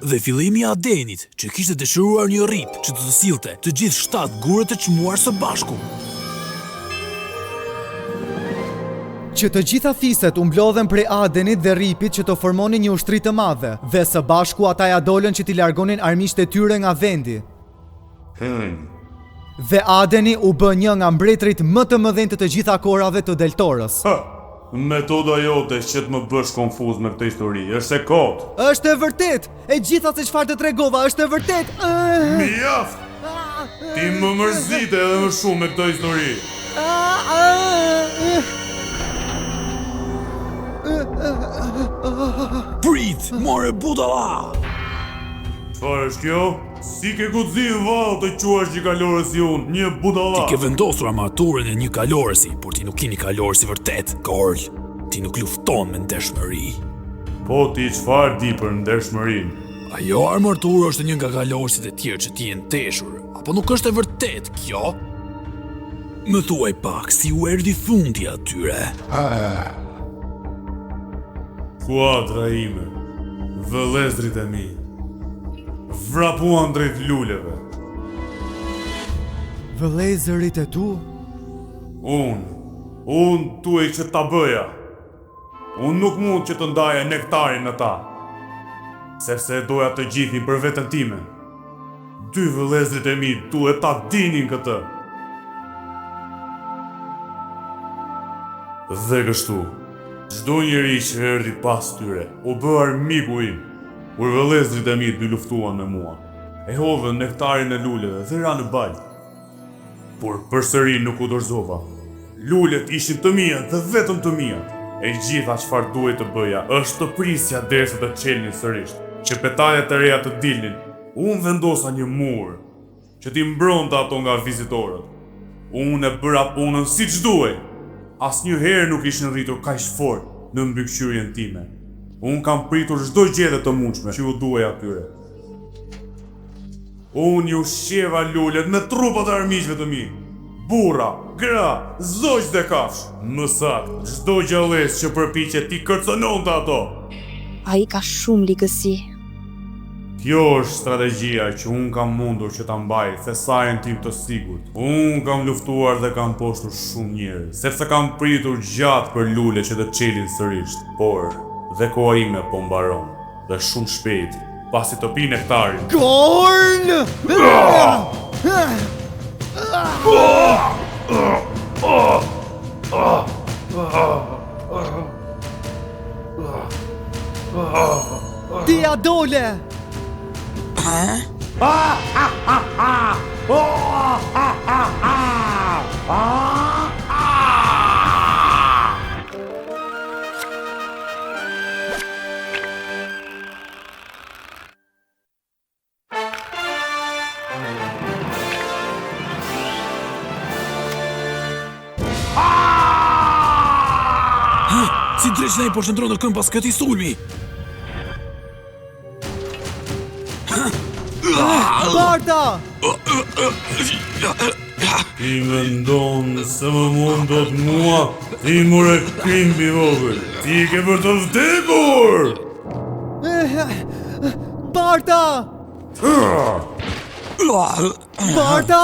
Dhe fillimi i Adenit, që kishte dëshiruar një rip që të sillte të gjithë 7 gurët e çmuar së bashku. Që të gjitha fiset u mblodhen prej Adenit dhe ripit që të formonin një ushtri të madhe, dhe së bashku ata ja dolën që t'i largonin armiqtë e tyre nga vendi. Dhe Adeni u bë një nga mbretërit më të mëdhenj të gjitha kohërave të Deltorës. Metoda jote që të më bësh konfuz me këtë histori, është e kotë. Është e vërtet, e gjitha se çfarë të tregova, është e vërtet. Mjaft! Ti më mërzite edhe më shumë me këtë histori. Prit, more budalla! Çfarë është kjo? Si ke guxim vallë të quash një kalore si unë, një budalla. Ti ke vendosur armaturën e një kalorësi, por ti nuk je një kalorës i vërtet, Gorl. Ti nuk lufton me ndershmëri. Po ti çfarë di për ndershmërinë? Ajo armaturë është një nga kalorësit e tjerë që ti je nteshur, apo nuk është e vërtet kjo? Më thuaj pak, si u erdhi fundi atyre? Kuadra ime, vëllezrit e mi, vrapuan drejt luleve. Vëllezërit e tu? Unë tuaj që ta bëja. Unë nuk mund që të ndaja nektarin në ta, sepse e doja të gjithin për veten time. Dy vëllezrit e mi duhet ta dinin këtë. Dhe kështu, çdo njeri që erdhi pas tyre, u bë armiku im, kur vëllezrit e mi dy luftuan me mua. E hodhën nektarin e luleve dhe ra në bal. Por përsëri nuk u dorëzova. Lulet ishin të mia dhe vetëm të mia. E gjitha çfarë duhet të bëja është të prisja derisa të çelnin sërish, që petajet e reja të dilnin. Unë vendosa një mur që t'i mbronte ato nga vizitorët. Unë e bëra punën siç duhej. Asnjëherë nuk ishin rritur kaq fort në mbikëqyrjen time. Unë kam pritur çdo gjë të mundshme që u duhej atyre. Unë ju shqeva lulet me trupat e armiqve të mi. Burra, gra, zogj dhe kafsh. Më saktë, çdo gjallës që përpiqet ti kërcënonte ato. Ai ka shumë ligësi. Kjo është strategjia që unë kam mundur që ta mbaj thesarin tim të sigurt. Unë kam luftuar dhe kam poshtur shumë njerëz, sepse kam pritur gjatë për lule që të çelin sërish. Por, dhe koha ime po mbaron, dhe shumë shpejt, pasi të pi nektarin. Gorl! Tia dole! Si dreqnaj po shëndron në këmë pas këti sulmi? Barta! Ti mendon se më mundot mua, ti more krimbi vogël. Ti ke për të vdekur! Barta! Barta!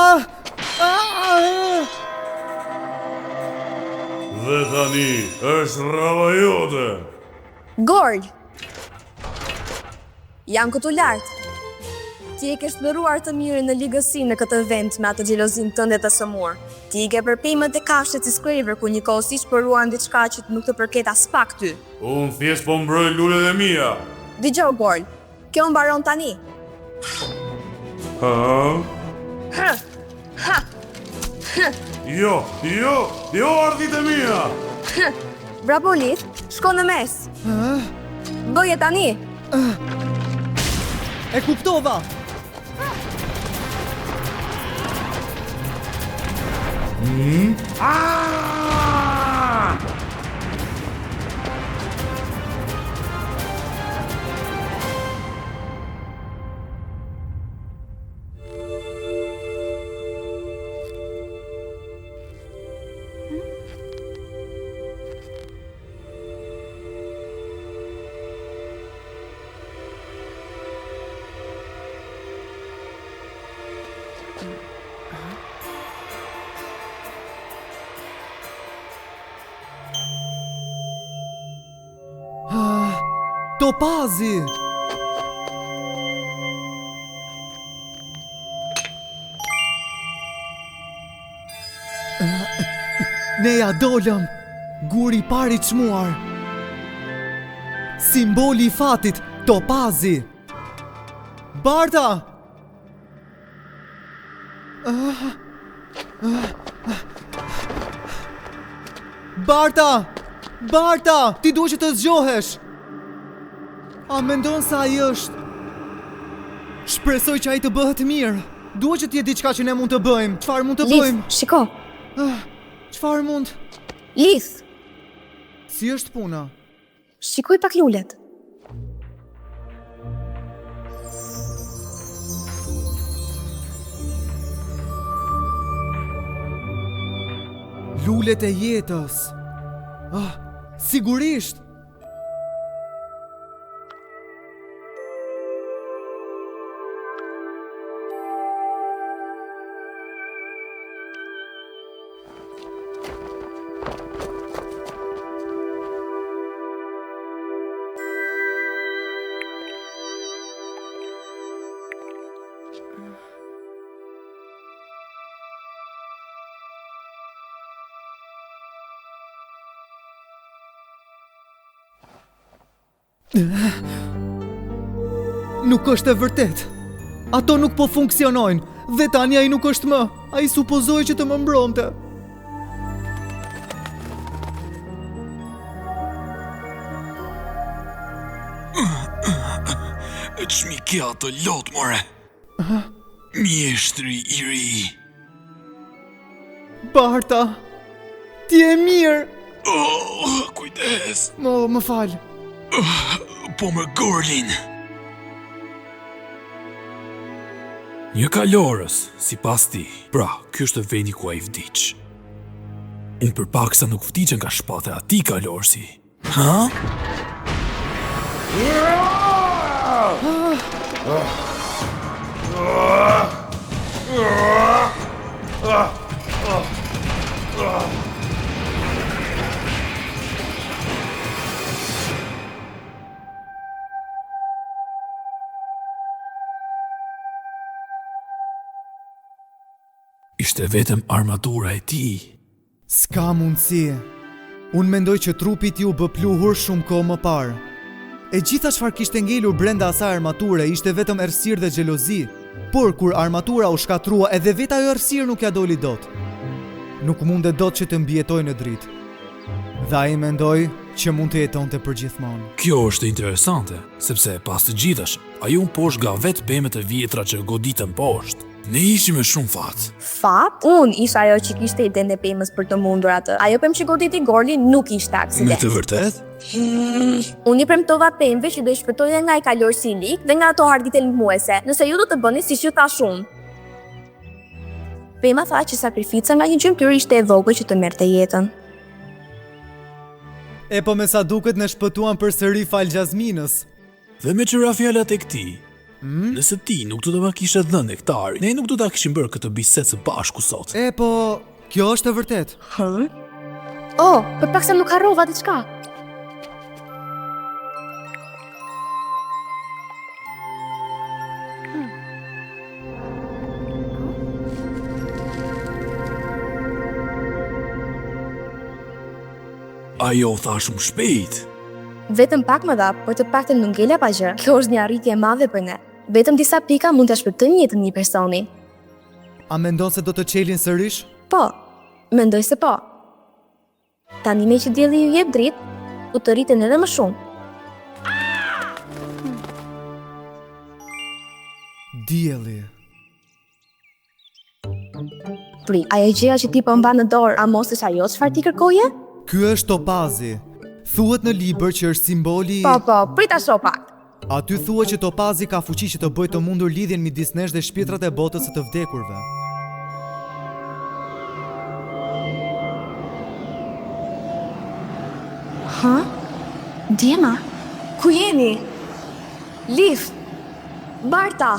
Dhe tani është rrava jote. Gorl! Jam këtu lartë. Ti e ke shndëruar të mirë në ligësi në këtë vend me atë xhelozin tënde të sëmur. Ti i ke përpimet e kafshët si Skraver ku njëkohësisht përruan diçka që nuk të përket as pak ty. Unë thjesht po mbroj lulet e mia. Dëgjoj Gorl, kjo mbaron tani. Jo, ardhit e mia. Bravo Lith, shko në mes. Bëje tani. E kuptova! Topazi! Ne ja dolëm, guri i pari çmuar. Simboli i fatit, topazi. Barta! Barta! Barta! Ti duhet që të zgjohesh! A mendon se ai është Shpresoj që ai të bëhet mirë. Dua që t'jetë diçka që ne mund të bëjmë. Çfarë mund të bëjmë? Lith, shiko. Çfarë mund? Lith, Si është puna? shikoj pak lulet. Lulet e jetës. Sigurisht. Nuk është e vërtet. Ato nuk po funksionojnë. Dhe tani ai nuk është më. Ai supozoi që të më mbronte. Çmikja të lot, more. Mjeshtri i ri. Barta, ti je mirë. Kujdes. Më fal. Po më Gorlin. Një kalorës, si pas ti. Pra, ky është vendi ku ai vdiq. Unë për pak sa nuk vdiqen nga shpate ati kalorësi. Ha? Ishte vetëm armatura e tij. S'ka mundësi. Unë mendoj që trupi ti u bë pluhur shumë kohë më parë. E gjitha çfarë kishte ngelur brenda asaj armature ishte vetëm errësirë dhe xhelozi. Por kur armatura u shkatrua, edhe vetë ajo errësirë nuk ja doli dot. Nuk mundet dot që të mbijetojë në dritë. Dhe ai mendoi që mund të jetonte përgjithmonë. Kjo është interesante, sepse pas të gjithash, ajo unë poshtë nga vetë pemet e vjetra që goditën poshtë. Ne ishim me shumë fat. Fat? Unë isha ajo që kishte idenë e pemës për të mundur atë. Ajo pemë që goditi Gorli nuk ishte aksident. Me të vërtet? Unë i premtova pemëve që do i shpëtoje nga i kalorësi i lik dhe nga ato ardhit e lëmuese, nëse ju do të bëni si që thash unë. Pema tha që sakrifica nga një gjymtyr ishte e vogël që të merrte jetën. E po me sa duket ne shpëtuan përsëri fal Gjazminës. Dhe me qëra fjallat e këtij. Nëse ti nuk do të ma kishe dhënë nektari, ne nuk do ta kishim bërë këtë bisedë së bashku sot. E po, kjo është e vërtet. Për pak se nuk harrova diçka. Ajo tha shumë shpejt. Vetëm pak më dha, por të paktën nuk ngela pa gjë. Kjo është një arritje e madhe për ne. Vetëm disa pika mund të shpëtojnë jetën një personi. A mendon se do të çelin sërish? Po, mendoj se po. Tani me që dielli ju jep dritë, u të rriten edhe më shumë. Dielli. Pri, ajo gjëja që ti po mban në dorë, a mos është ajo çfarë ti kërkoje? Ky është topazi. Thuhet në libër që është simboli... Po, prita shoh pak. Aty thuhet që topazi ka fuqi që të bëjë të mundur lidhjen midis nesh dhe shpirtrat e botës së të vdekurve. Ha? Djema? Ku jeni? Lif? Barta?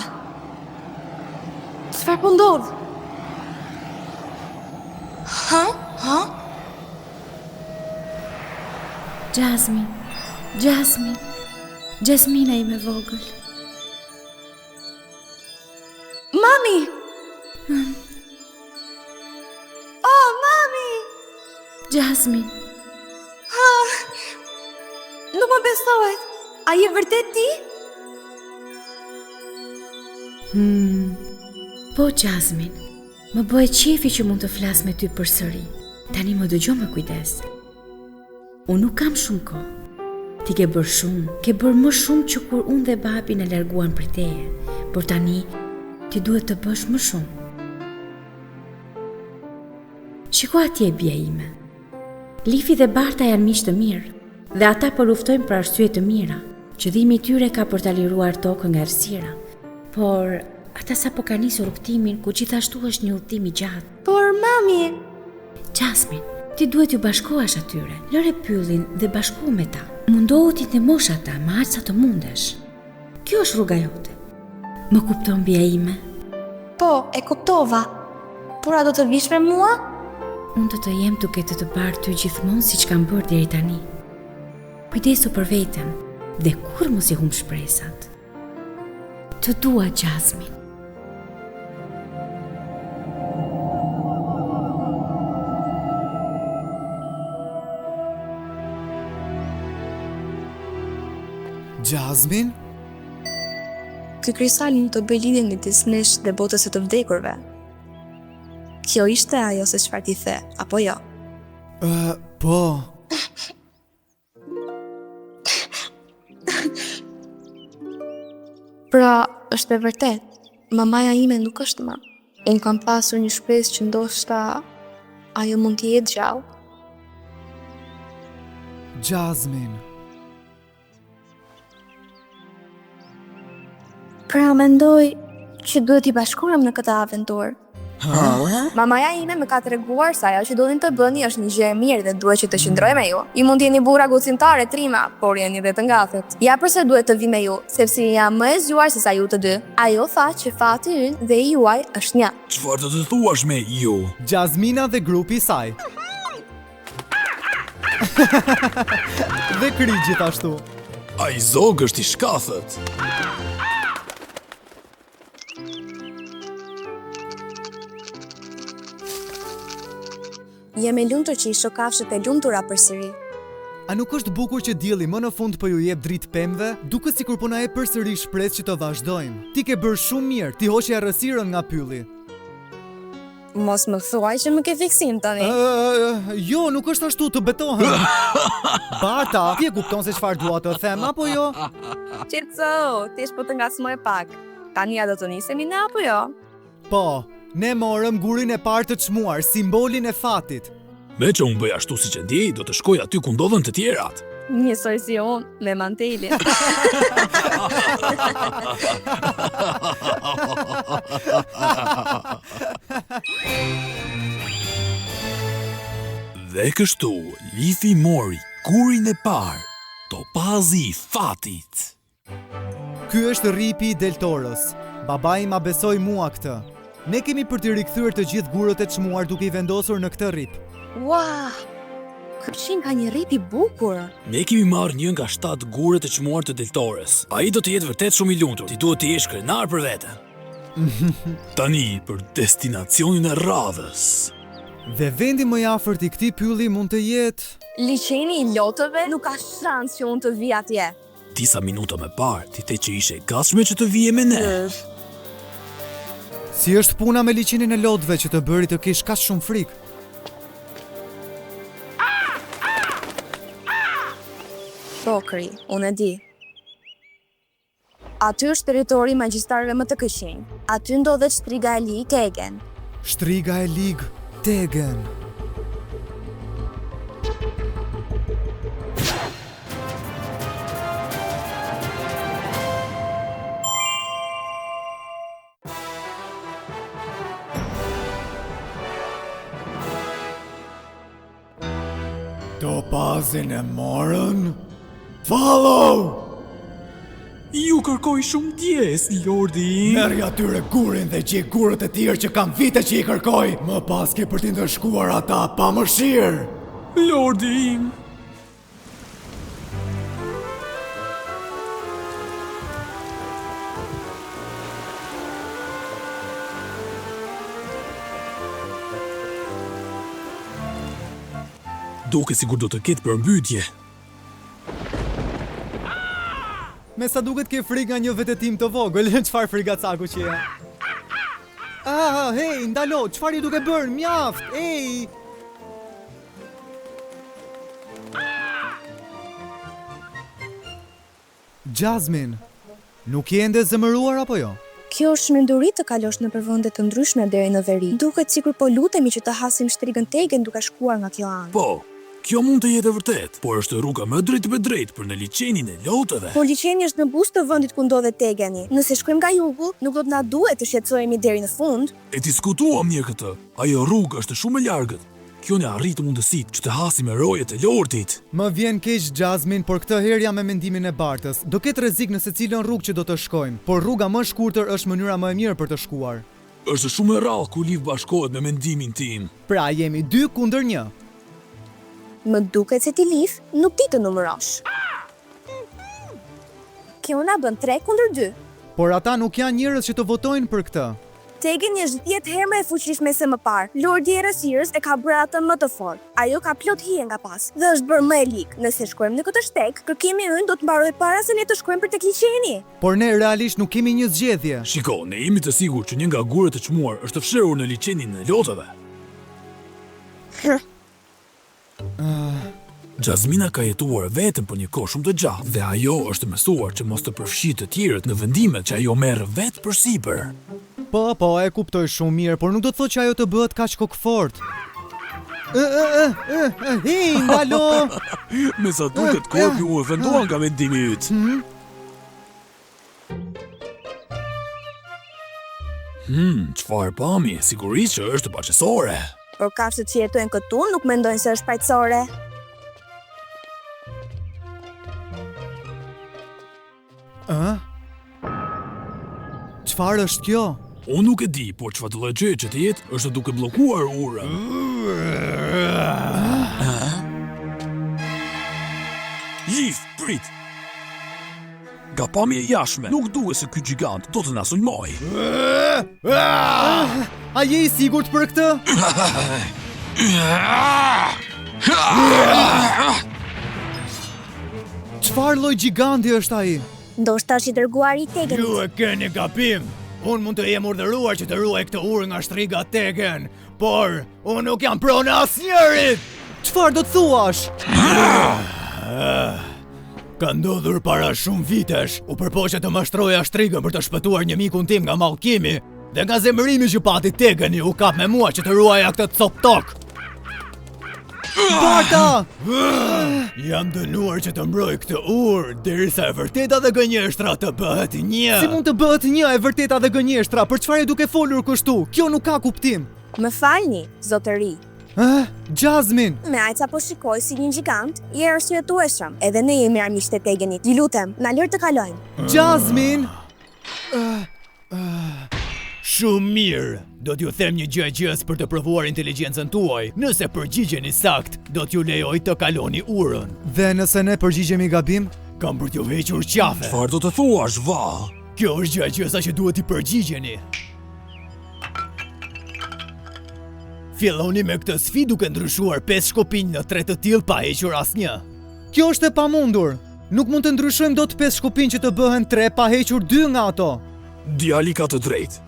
Çfarë po ndodh? Ha? Jasmina ime vogël. Mami! Oh, mami! Jasmin. Nuk më besohet. A je vërtet ti? Po, Jasmin. Më bëhet qefi që mund të flas me ty përsëri. Tani më dëgjo me kujdes. Unë nuk kam shumë kohë. Ti ke bërë shumë, ke bërë më shumë që kur unë dhe babi në larguan për teje, por tani ti duhet të bësh më shumë. Shiko atje, bia ime. Lifi dhe Barta janë miq të mirë, dhe ata po luftojnë për arsye të mira. Qëllimi i tyre ka për ta liruar tokën nga errësira, por ata sapo kanë nisur rrugtimin ku gjithashtu është një udhtim i gjatë. Por mami, Jasmine, ti duhet ju bashkohesh atyre. Lëre pyllin dhe bashkohu me ta. Mundohu ti të mosh ata me aq sa të mundesh. Kjo është rruga jote. Më kupton, bia ime? po, e kuptova. Por a do të vish me mua? Unë do të jem duke të parë ty gjithmonë siç kam bërë deri tani. Kujdesu për veten dhe kur mos i humb shpresat. Të dua, Jasmine. Jasmine? Ky kristal mund të bëj lidhjen midis nesh dhe botës së të vdekurve. Kjo ishte ajo se çfarë ti the, apo jo? Po. Pra, është e vërtet, mamaja ime nuk është më. Unë kam pasur një shpresë që ndoshta ajo mund të jetë gjallë. Jasmine. Pra, mendoj që duhet i bashkohem në këtë aventurë. Mamaja ime më ka treguar se ajo që duhet të bëni është një gjë e mirë dhe duhet që të qëndroj me ju. Ju mund të jeni burra guximtare trima, por jeni dhe të ngathet. Ja pse duhet të vi me ju, sepse jam më e zgjuar se sa ju të dy. Ajo tha që fati ynë dhe i juaj është një. Çfarë do të thuash me ju? Jasmina dhe grupi i saj. Dhe kri gjithashtu. Ai zog është i shkathët. Jem e lumtur që i shoh kafshët e lumtura përsëri. A nuk është bukur që dielli më në fund po ju jep dritë pemëve? Duket sikur po na jep përsëri shpresë që të vazhdojmë. Ti ke bërë shumë mirë, ti hoqe errësirën nga pylli. Mos më thuaj që më ke fiksim tani. Jo, nuk është ashtu, të betohem. Barta, ti e kupton se çfarë dua të them apo jo? Qetëso, ti po të ngacmoj pak. Tani a do të nisemi ne apo jo? Po, ne morëm gurin e parë të çmuar, simbolin e fatit. Me që unë bëj ashtu si që ndjej, do të shkoj aty ku ndodhen të tjerat. Njësoj si unë, me mantelin. Dhe kështu, Lifi mori gurin e parë, topazi i fatit. Ky është rripi i Del Toros. Babai ma besoi mua këtë. Ne kemi për të rikthyer të gjithë gurët e çmuar duke i vendosur në këtë rrip. Ua! Kërçin ka një rrip i bukur. Ne kemi marrë një nga 7 gurët e çmuar të Del Toros. Ai do të jetë vërtet shumë i lumtur. Ti duhet të jesh krenar për veten. Tani për destinacionin e radhës. Dhe vendi më i afërt i këtij pylli mund të jetë Liçeni i lotëve nuk ka shans që unë të vi atje. Disa minuta më parë, ti the që ishe e gatshme që të vije me ne. Si është puna me liçenin e lotëve që të bëri të kesh kaq shumë frikë? Shokri, unë e di. Aty është territori i magjistarëve më të këqij. Aty ndodhet shtriga e Lig Tegen. Shtriga e Lig Tegen. Topazin e morën? Follow! Ju kërkoj shumë djes, lordi. Merri atyre gurin dhe gjej gurët e tjerë që kam vite që i kërkoj. Më pas ke për t'i ndërshkuar ata pa mëshirë. Lordi im. Duke sigur do të ketë përmbytje. Me sa duket ke frikë nga një vetëtim të vogël, çfarë frigacaku që je? Hey, ndalo, çfarë ju duke bërë? Mjaft, hey! Jasmine, nuk je ende zemëruar apo jo? Kjo është shmenduri të kalosh në përvende të ndryshme deri në veri. Duket sikur po lutemi që të hasim shtrigën Tegen duke shkuar nga kjo anë. Po, kjo mund të jetë e vërtet, por është rruga më drejt për në liçenin e lotëve. Por liçeni është në buzë të vendit ku ndodhet Tegeni. Nëse shkojmë nga jugu, nuk do të na duhet të shqetësohemi deri në fund. E diskutuam një këtë. Ajo rrugë është shumë e largët. Kjo në arritë mundësit që të hasim e rojet e lortit. Më vjen keq Jasmine, por këtë herë jam me mendimin e Bartës. Do ketë rrezik në secilën rrugë që do të shkojmë, por rruga më e shkurtër është mënyra më e mirë për të shkuar. Është shumë e rrallë kur Liv bashkohet me mendimin tim. Pra jemi 2 kundër 1. Më duket se ti Liv nuk di të numërosh. Kjo na bën 3 kundër 2. Por ata nuk janë njerëz që të votojnë për këtë. Tegen është 10 herë më e fuqishme se më parë. Lordi e Erasirës e ka bërë atë më të fortë. Ajo ka plot hije nga pas dhe është bërë më e ligë. Nëse shkojmë në këtë shteg, kërkimi ynë do të mbarojë para se ne të shkojmë për tek liçeni. Por ne realisht nuk kemi një zgjedhje. Shiko, ne jemi të sigurt që një nga guret e çmuar është fshirur në liçenin e lotëve. Jasmina ka jetuar vetëm për një kohë shumë të gjatë dhe ajo është mësuar që mos të përfshijë të tjerët në vendimet që ajo merr vetë përsipër. Po, e kuptoj shumë mirë, por nuk do të thotë që ajo të bëhet kaq kokfort. Hej, ndalo! Me sa duket korpi u ofendua nga mendimi yt. Çfarë pami, sigurisht që është paqësore. Por kafshët që jetojnë këtu nuk mendojnë se është paqësore. Çfarë është kjo? Unë nuk e di, por çfarë do lloj që të jetë është duke bllokuar urën. Liv, prit! Nga pamje e jashtme, nuk duhet se ky gjigant do të na sulmojë. A je I sigurt për këtë? Çfarë lloj giganti është ai? Ndoshta është I dërguar I Tegenit. Ju e keni gabim. Unë mund të jem urdhëruar që të ruaj këtë urë nga shtriga Tegen, por unë nuk jam pronë asnjërit. Çfarë do të thuash? Ka ndodhur para shumë vitesh. U përpoqja të mashtroja shtrigën për të shpëtuar një mikun tim nga mallkimi, dhe nga zemërimi që pati Tegeni u kap me mua që të ruaja këtë cop tok. Barta! Jam dënuar që të mbroj këtë urë, derisa e vërteta dhe gënjeshtra të bëhet një. Si mund të bëhet një e vërteta dhe gënjeshtra? Për çfarë duke folur kështu? Kjo nuk ka kuptim. Më falni, zotëri. Jasmine! Me ajca po shikoj si një gjigant, I arsyetueshëm. Edhe ne jemi armiqtë e Tegenit. Ju lutem, na lër të kalojmë. Jasmine! Shumë mirë. Do t'ju them një gjë gjës për të provuar inteligjencën tuaj. Nëse përgjigjeni sakt, do t'ju lejoj të kaloni urën. Dhe nëse ne përgjigjemi gabim, kam për t'ju hequr qafe. Çfarë do të thuash, vall? Kjo është gjë gjësa që duhet I përgjigjeni. Filloni me këtë sfidë duke ndryshuar 5 shkopinj në 3 të tillë pa hequr asnjë. Kjo është e pamundur. Nuk mund të ndryshojmë dot 5 shkopinj që të bëhen 3 pa hequr 2 nga ato. Djali ka të drejtë.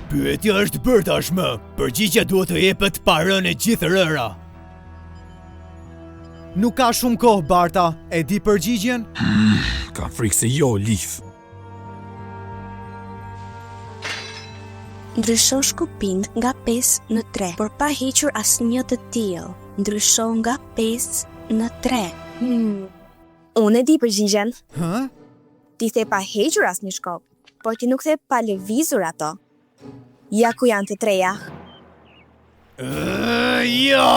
Pyetja është bërë tashmë. Përgjigjja duhet të jepet pa rënë e gjithë rëra. Nuk ka shumë kohë, Barta. E di përgjigjen? Kam frikë se jo, Liv. Ndryshon shkupind nga 5 në 3, por pa hequr asnjë të tillë. Ndryshon nga 5 në 3. Unë e di përgjigjen. Hë? Ti the pa hequr asnjë shkop, por ti nuk the pa lëvizur ato. Ja ku janë të treja. Jo!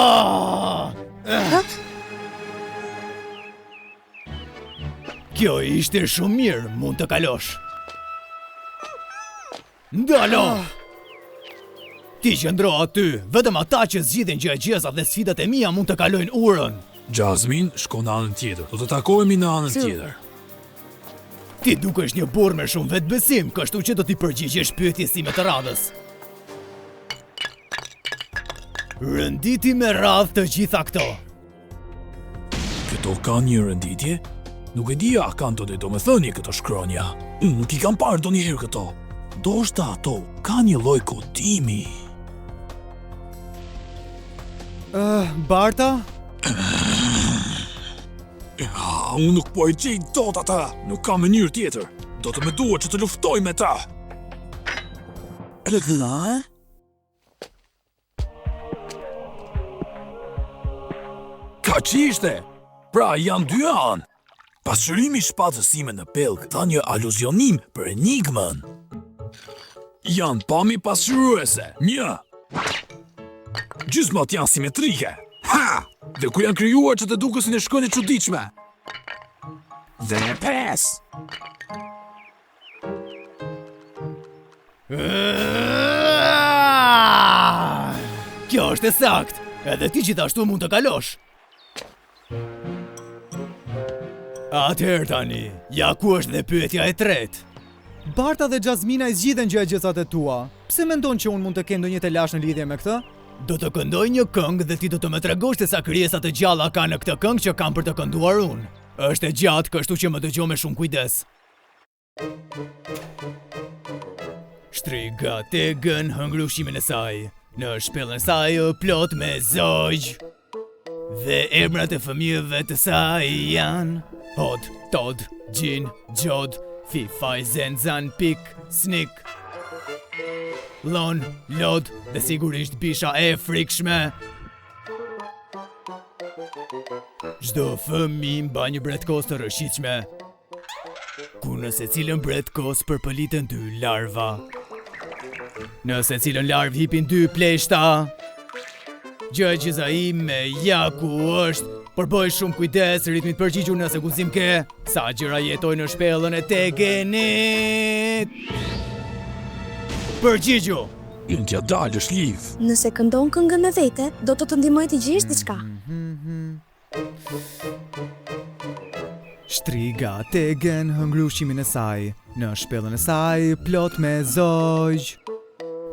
Kjo ishte shumë mirë, mund të kalosh. Ndalo! Ti qëndro aty, vetëm ata që zgjidhin gjëza dhe sfidat e mia mund të kalojnë urën. Jasmine, shko në anën tjetër. Do të takohemi në anën tjetër. Ti dukesh një burr me shumë vetbesim, kështu që do t'i përgjigjesh pyetjes time të radhës. Rënditi me radhë të gjitha këto. Këto kanë një rënditje? Nuk e di a kanë të domethënie këto shkronja. Nuk I kam parë ndonjëherë këto. Ndoshta ato kanë një lloj kodimi. Barta? Unë nuk po e gjej dot ata. Nuk ka mënyrë tjetër. Do të më duhet që të luftoj me ta. Ka që ishte? Pra, janë dy anë. Pasqyrimi i shpatës sime në pellg dha një aluzionim për enigmën. Janë pamje pasqyruese. 1. Gjysmat janë simetrike. Ha! Dhe ku janë krijuar që të dukesin e shkojnë e çuditshme. Dhe 5. Kjo është e sakt. Edhe ti gjithashtu mund të kalosh. Atëherë tani, ja ku është dhe pyetja e tretë. Barta dhe Jasmina i zgjidhen gjësat e tua. Pse mendon që unë mund të kem ndonjë telash në lidhje me këtë? Do të këndoj një këngë dhe ti do të më tregosh se sa krijesa të gjalla ka në këtë këngë që kam për të kënduar unë. Është e gjatë, kështu që më dëgjoj me shumë kujdes. Shtriga tegën hëngru ushqimin e saj. Në shpellën e saj plot me zogj. Dhe emrat e fëmijëve të saj janë Hod, Tod, Gjin, Gjod, Fifaj, Zenzan, Pik, Snik, Lon, Lod dhe sigurisht bisha e frikshme. Çdo fëmijë mba një bretkos të rëshitshme, ku në secilën bretkos përpëliten 2 larva. Në secilën larvë hipin 2 pleshta. Gjëgjiza ime ja ku është, por bëj shumë kujdes, ritmit përgjigju nëse guzim ke, sa gjëra jetoj në shpellën e tegenit. Përgjigju! Unë t'ja dalësh Liv. Nëse këndon këngën me vete, do të ndihmoj të gjesh diçka. Shtriga tegen hëngru ushqimin e saj, në shpellën e saj plot me zogj.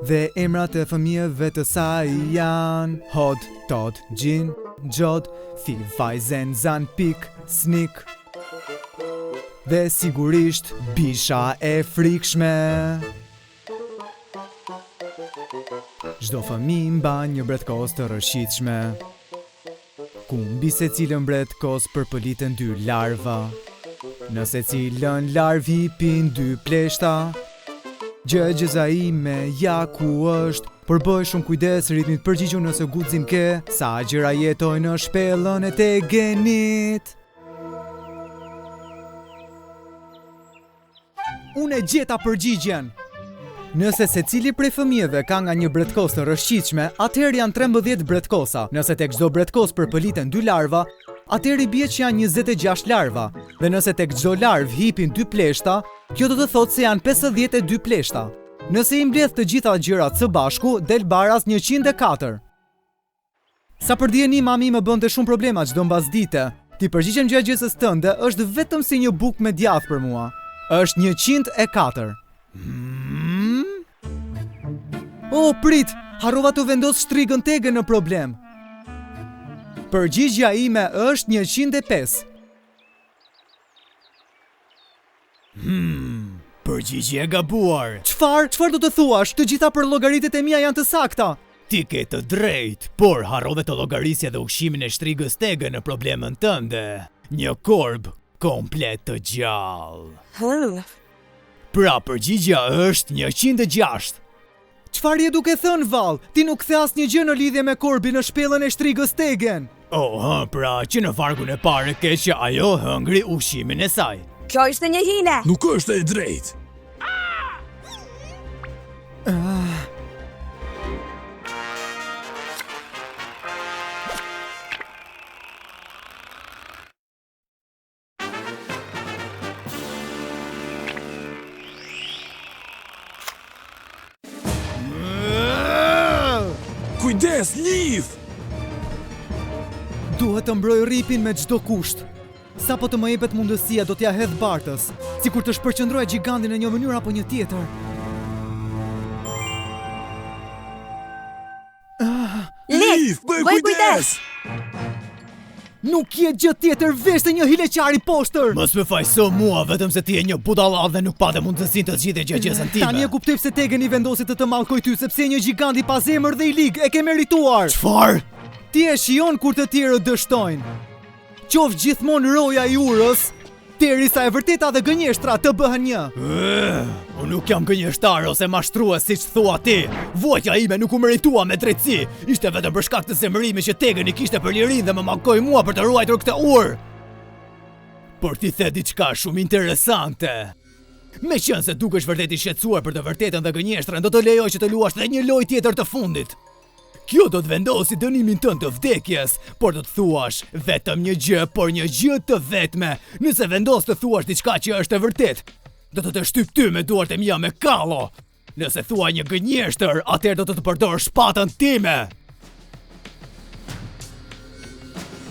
Dhe emrat e fëmijëve të saj janë Hod, Tod, Gjin, Gjod, Fifaj, Zenzan, Pik, Snik. Dhe sigurisht bisha e frikshme. Çdo fëmijë mban një bretkos të rëshitshme, ku mbi secilën bretkos përpëliten 2 larva. Në secilën larvë hipin 2 pleshta. Gjëgjiza ime ja ku është, por bëj shumë kujdes, ritmit përgjigju nëse guxim ke, sa gjëra jetoj në shpellën e tegenit. Unë e gjeta përgjigjen. Nëse secili prej fëmijëve ka nga një bretkos të rëshqitshme, atëherë janë 13 bretkosa. Nëse tek çdo bretkos përpëliten 2 larva, atëherë i bie që janë 26 larva. Dhe nëse tek çdo larvë hipin 2 pleshta, kjo do të thotë se janë 52 pleshta. Nëse i mbledh të gjitha gjërat së bashku, del baraz 104. Sa për dieni, mami më bënte shumë problema çdo mbasdite. Ti përgjigjem gjëgjesës tënde është vetëm si një bukë me djathë për mua. Është 104. O, prit, harrova të vendos shtrigën tege në problem. Përgjigja ime është 105. Përgjigje e gabuar. Çfarë do të thuash? Të gjitha për llogaritet e mia janë të sakta. Ti ke të drejtë, por harrove të llogarisje dhe ushqimin e shtrigës tege në problemin tënde. Një korb komplet të gjallë. Pra, përgjigja është 106. Çfarë je duke thënë, Val? Ti nuk the asnjë gjë në lidhje me korbin në shpellën e shtrigës tegen. Pra që në vargun e parë ke që ajo hëngri ushqimin e saj. Kjo ishte një hile. Nuk është e drejtë. Kujdes, Liv! Duhet të mbroj ripin me çdo kusht. Sa po të më jepet mundësia do t'ja hedh Bartës, sikur të shpërqendroj gigantin në një mënyrë apo një tjetër. Liv, bëj kujdes! Nuk je gjë tjetër veç se një hileqari poshtër. Mos më fajso mua vetëm se ti je një budalla dhe nuk patë mundësinë të zgjidhje gjëgjesën time. Tani e kuptoj pse tegen i vendosi të të mallkoj ty, sepse një gjigant i pa zemër dhe i lig, e ke merituar. Çfarë? Ti e shijon kur të tjerët dështojnë. Qoftë gjithmonë roja I urës, derisa e vërteta dhe gënjeshtra të bëhen një. Unë nuk jam gënjeshtar ose mashtrues siç thua ti. Votja ime nuk u meritua me drejtësi. Ishte vetëm për shkak të zemërimit që Tegën I kishte për lirinë dhe më mangoi mua për të ruajtur këtë urë. Por ti the diçka shumë interesante. Meqense dukesh vërtet I shqetësuar për të vërtetën dhe gënjeshtrën, do të lejoj që të luash edhe një lojë tjetër të fundit. Kjo do të vendosi dënimin tënd të vdekjes, por do të thuash vetëm një gjë, por një gjë të vetme. Nëse vendos të thuash diçka që është e vërtet, do të shtyp ty me duart e mia me kallo. Nëse thua një gënjeshtër, atëherë do të përdor shpatën time.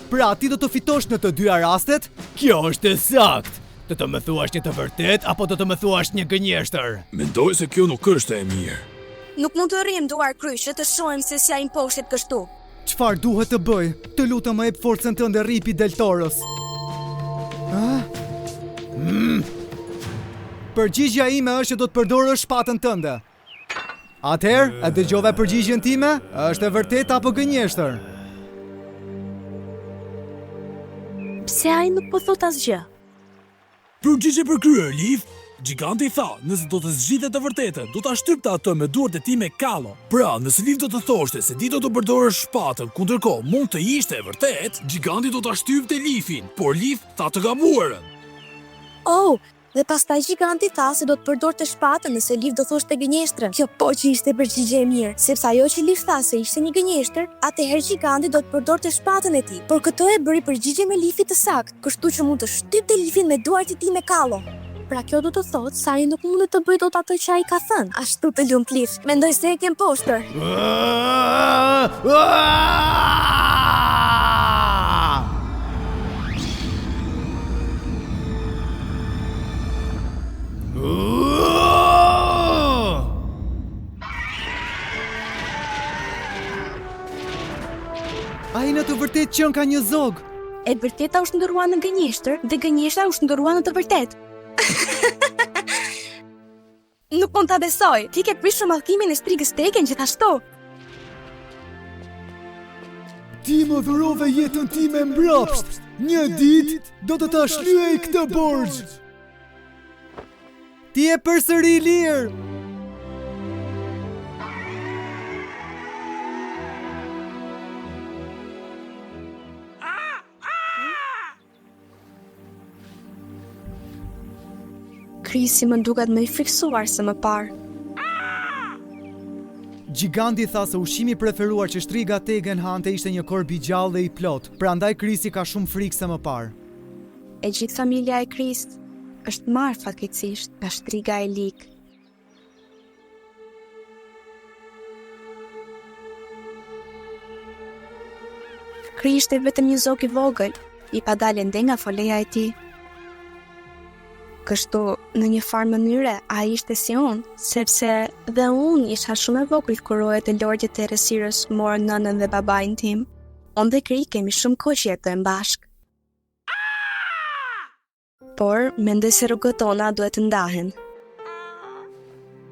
Pra ti do të fitosh në të dyja rastet? Kjo është e saktë. Do të më thuash një të vërtet apo do të më thuash një gënjeshtër? Mendoj se kjo nuk është e mirë. Nuk mund të rrim duar kryshe të shohim se si ai mposhtet kështu. Çfarë duhet të bëj? Të lutem më jep forcën tënde Ripi Del Toros. Përgjigjja ime është që do të përdorësh shpatën tënde. Atëherë, e dëgjova përgjigjen time? Është e vërtet apo gënjeshtër? Pse ai nuk po thot asgjë? Përgjigje për kryer, Liv. Giganti tha, nëse do të zgjidhet të vërtetën, do ta shtypte atë me duart e tij me kallo. Pra, nëse Liv do të thoshte se ti do të përdorësh shpatën, kundërkohë mund të ishte e vërtet, Giganti do ta shtypte Livin, por Liv tha të gabuarën. Oh, dhe pastaj Giganti tha se do të përdorte shpatën nëse Liv do thoshte gënjeshtrën. Kjo po që ishte përgjigje e mirë, sepse ajo që Liv tha se ishte një gënjeshtër, atëherë Giganti do të përdorte shpatën e tij. Por këtë e bëri përgjigje me Livit të saktë, kështu që mund të shtypte Livin me duart e tij me kallo. Pra kjo do të thotë se ai nuk mundet të bëjë dot atë që ai ka thënë. Ashtu të lumt Liv. Mendoj se e kem poshtër. Ai në të vërtetë qen ka një zog. E vërteta u shndërrua në gënjeshtër dhe gënjeshtra u shndërrua në të vërtetë. Nuk mund ta besoj. Ti ke prishur mallkimin e strigës Tegën gjithashtu. Ti më dhurove jetën time mbrapsht. Një ditë do të ta shlyej këtë borxh. Ti je përsëri I lirë. Krisi më duket më I friksuar se më parë. Giganti tha se ushqimi preferuar që shtriga Tegën hante ishte një korb I gjallë dhe I plot, prandaj Krisi ka shumë frikë se më parë. E gjithë familja e Krist është marrë fatkeqësisht nga shtriga e lik. Kri ishte vetëm një zog I vogël, I pa dalë ende nga foleja e tij. Kështu, në një farë mënyre, ai ishte si unë, sepse dhe unë isha shumë e vogël kur rojet e lordjet e errësirës morën nënën dhe babain tim. Unë dhe Kri kemi shumë kohë që jetojmë bashkë. Por, mendoj se rrugët tona duhet të ndahen.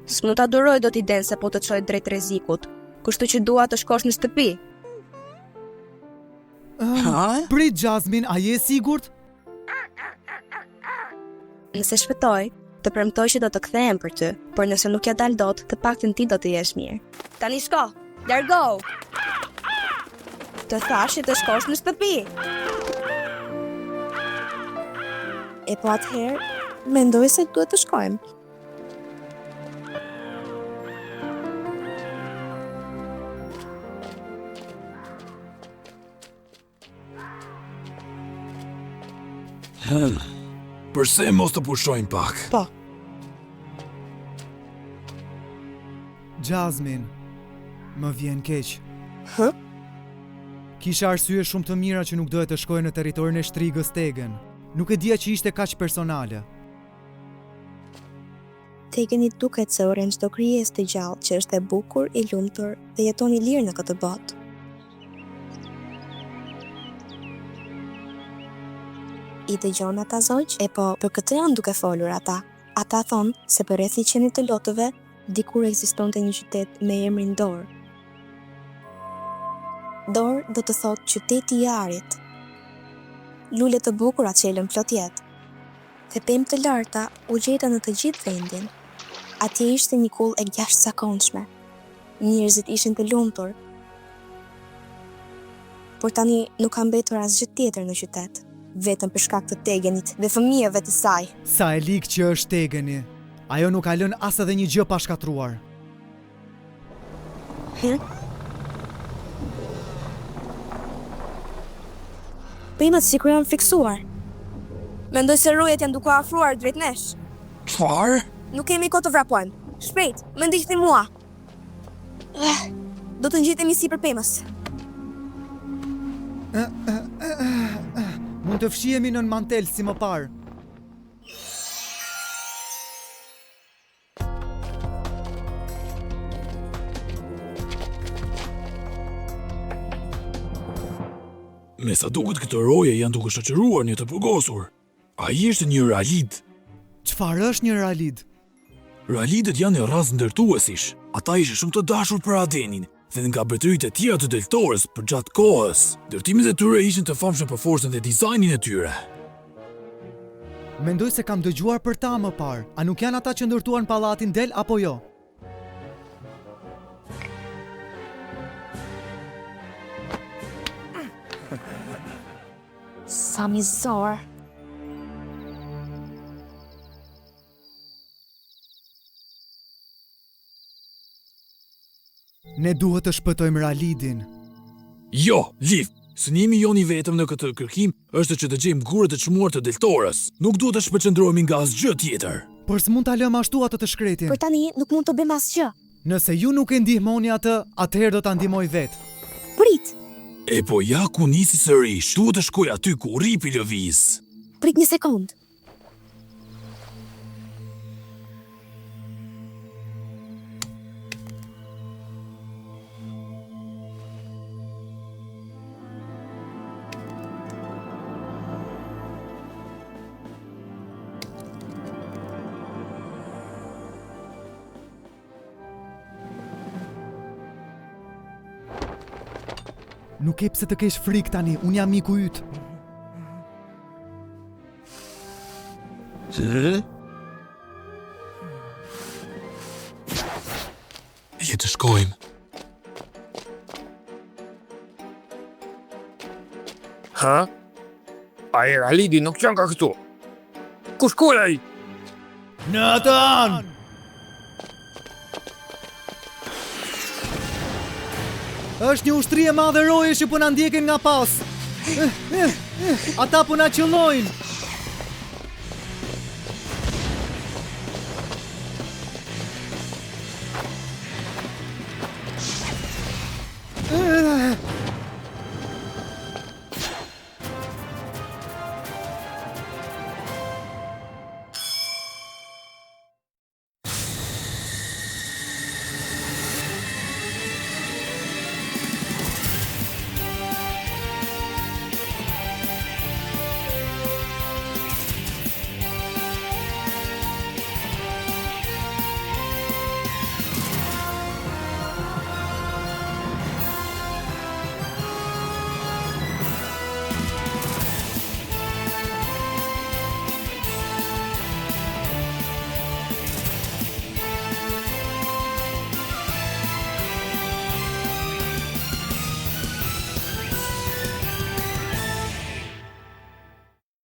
S'mu ta duroj do t'i den se po të çoj drejt rrezikut, kështu që dua të shkosh në shtëpi. Prit Jasmine, a je sigurt? Nëse shpëtoj, të premtoj që do të kthehem për ty, por nëse nuk ja dal dot, të paktën ti do të jesh mirë. Tani shko, largo! Të thash që të shkosh në shtëpi. E po atëherë, mendoj se duhet të shkojmë. Përse mos të pushojnë pak? Po. Jasmine, më vjen keq. Hë? Kisha arsye shumë të mira që nuk dohet të shkoj në territorin e shtrigës Tegën. Nuk e dija që ishte kaq personale. Tegën I duket se urren çdo krijesë të gjallë që është e bukur, I lumtur dhe jeton I lirë në këtë botë. I dëgjon ata zogj? E po, për këtë janë duke folur ata. Ata thonë se për rreth 100 të lotëve, dikur ekzistonte një qytet me emrin Dor. Dor do të thotë qyteti I arit. lule të bukura çelën plot jetë. Dhe pemë të larta u gjeta në të gjithë vendin. Atje ishte një kull e jashtëzakonshme. Njerëzit ishin të lumtur. Por tani nuk ka mbetur asgjë tjetër në qytet, vetëm për shkak të Tegenit dhe fëmijëve të saj. Sa e lig që është Tegeni. Ajo nuk ka lënë as edhe një gjë pa shkatruar. Pemët sikur janë fiksuar. Mendoj se rojet janë duke afruar drejt nesh. Çfarë? Nuk kemi kohë të vrapojmë. Shpejt, më ndiqni mua. Do të ngjitemi sipër pemës. Mund të fshihemi nën mantel si më parë. Me sa duket këto roje janë duke shoqëruar një të përgosur. Ai është një ralid. Çfarë është një ralid? Ralidët janë një razë ndërtuesish. Ata ishin shumë të dashur për Adenin dhe nga mbretëritë e tjera të deltores për gjatë kohës. Ndërtimet e tyre ishin të famshme për forcën dhe dizajnin e tyre. Mendoj se kam dëgjuar për ta më parë. A nuk janë ata që ndërtuan pallatin Del apo jo? Sa mizor. Ne duhet të shpëtojmë Ralidin. Jo, Liv, synimi jon i vetëm në këtë kërkim është që të gjejmë gurët e çmuar të deltorës. Nuk duhet të shpërqendrohemi nga asgjë tjetër. Por s'mund ta lëm ashtu atë të shkretin. Për tani nuk mund të bëjmë asgjë. Nëse ju nuk e ndihmoni atë, atëherë do ta ndihmoj vetë. Prit. E po ja ku nisi sërish. Duhet të shkoj aty ku ripi lëviz. Prit një sekond. Nuk e pse të kesh frikë tani, unë jam miku yt. Le të shkojmë. Ha? Ai Ralidi nuk qenë ka këtu. Ku shkoj ai? Në atë anë! Është një ushtri e madhe roje që po na ndjekin nga pas. Ata po na qellojnë.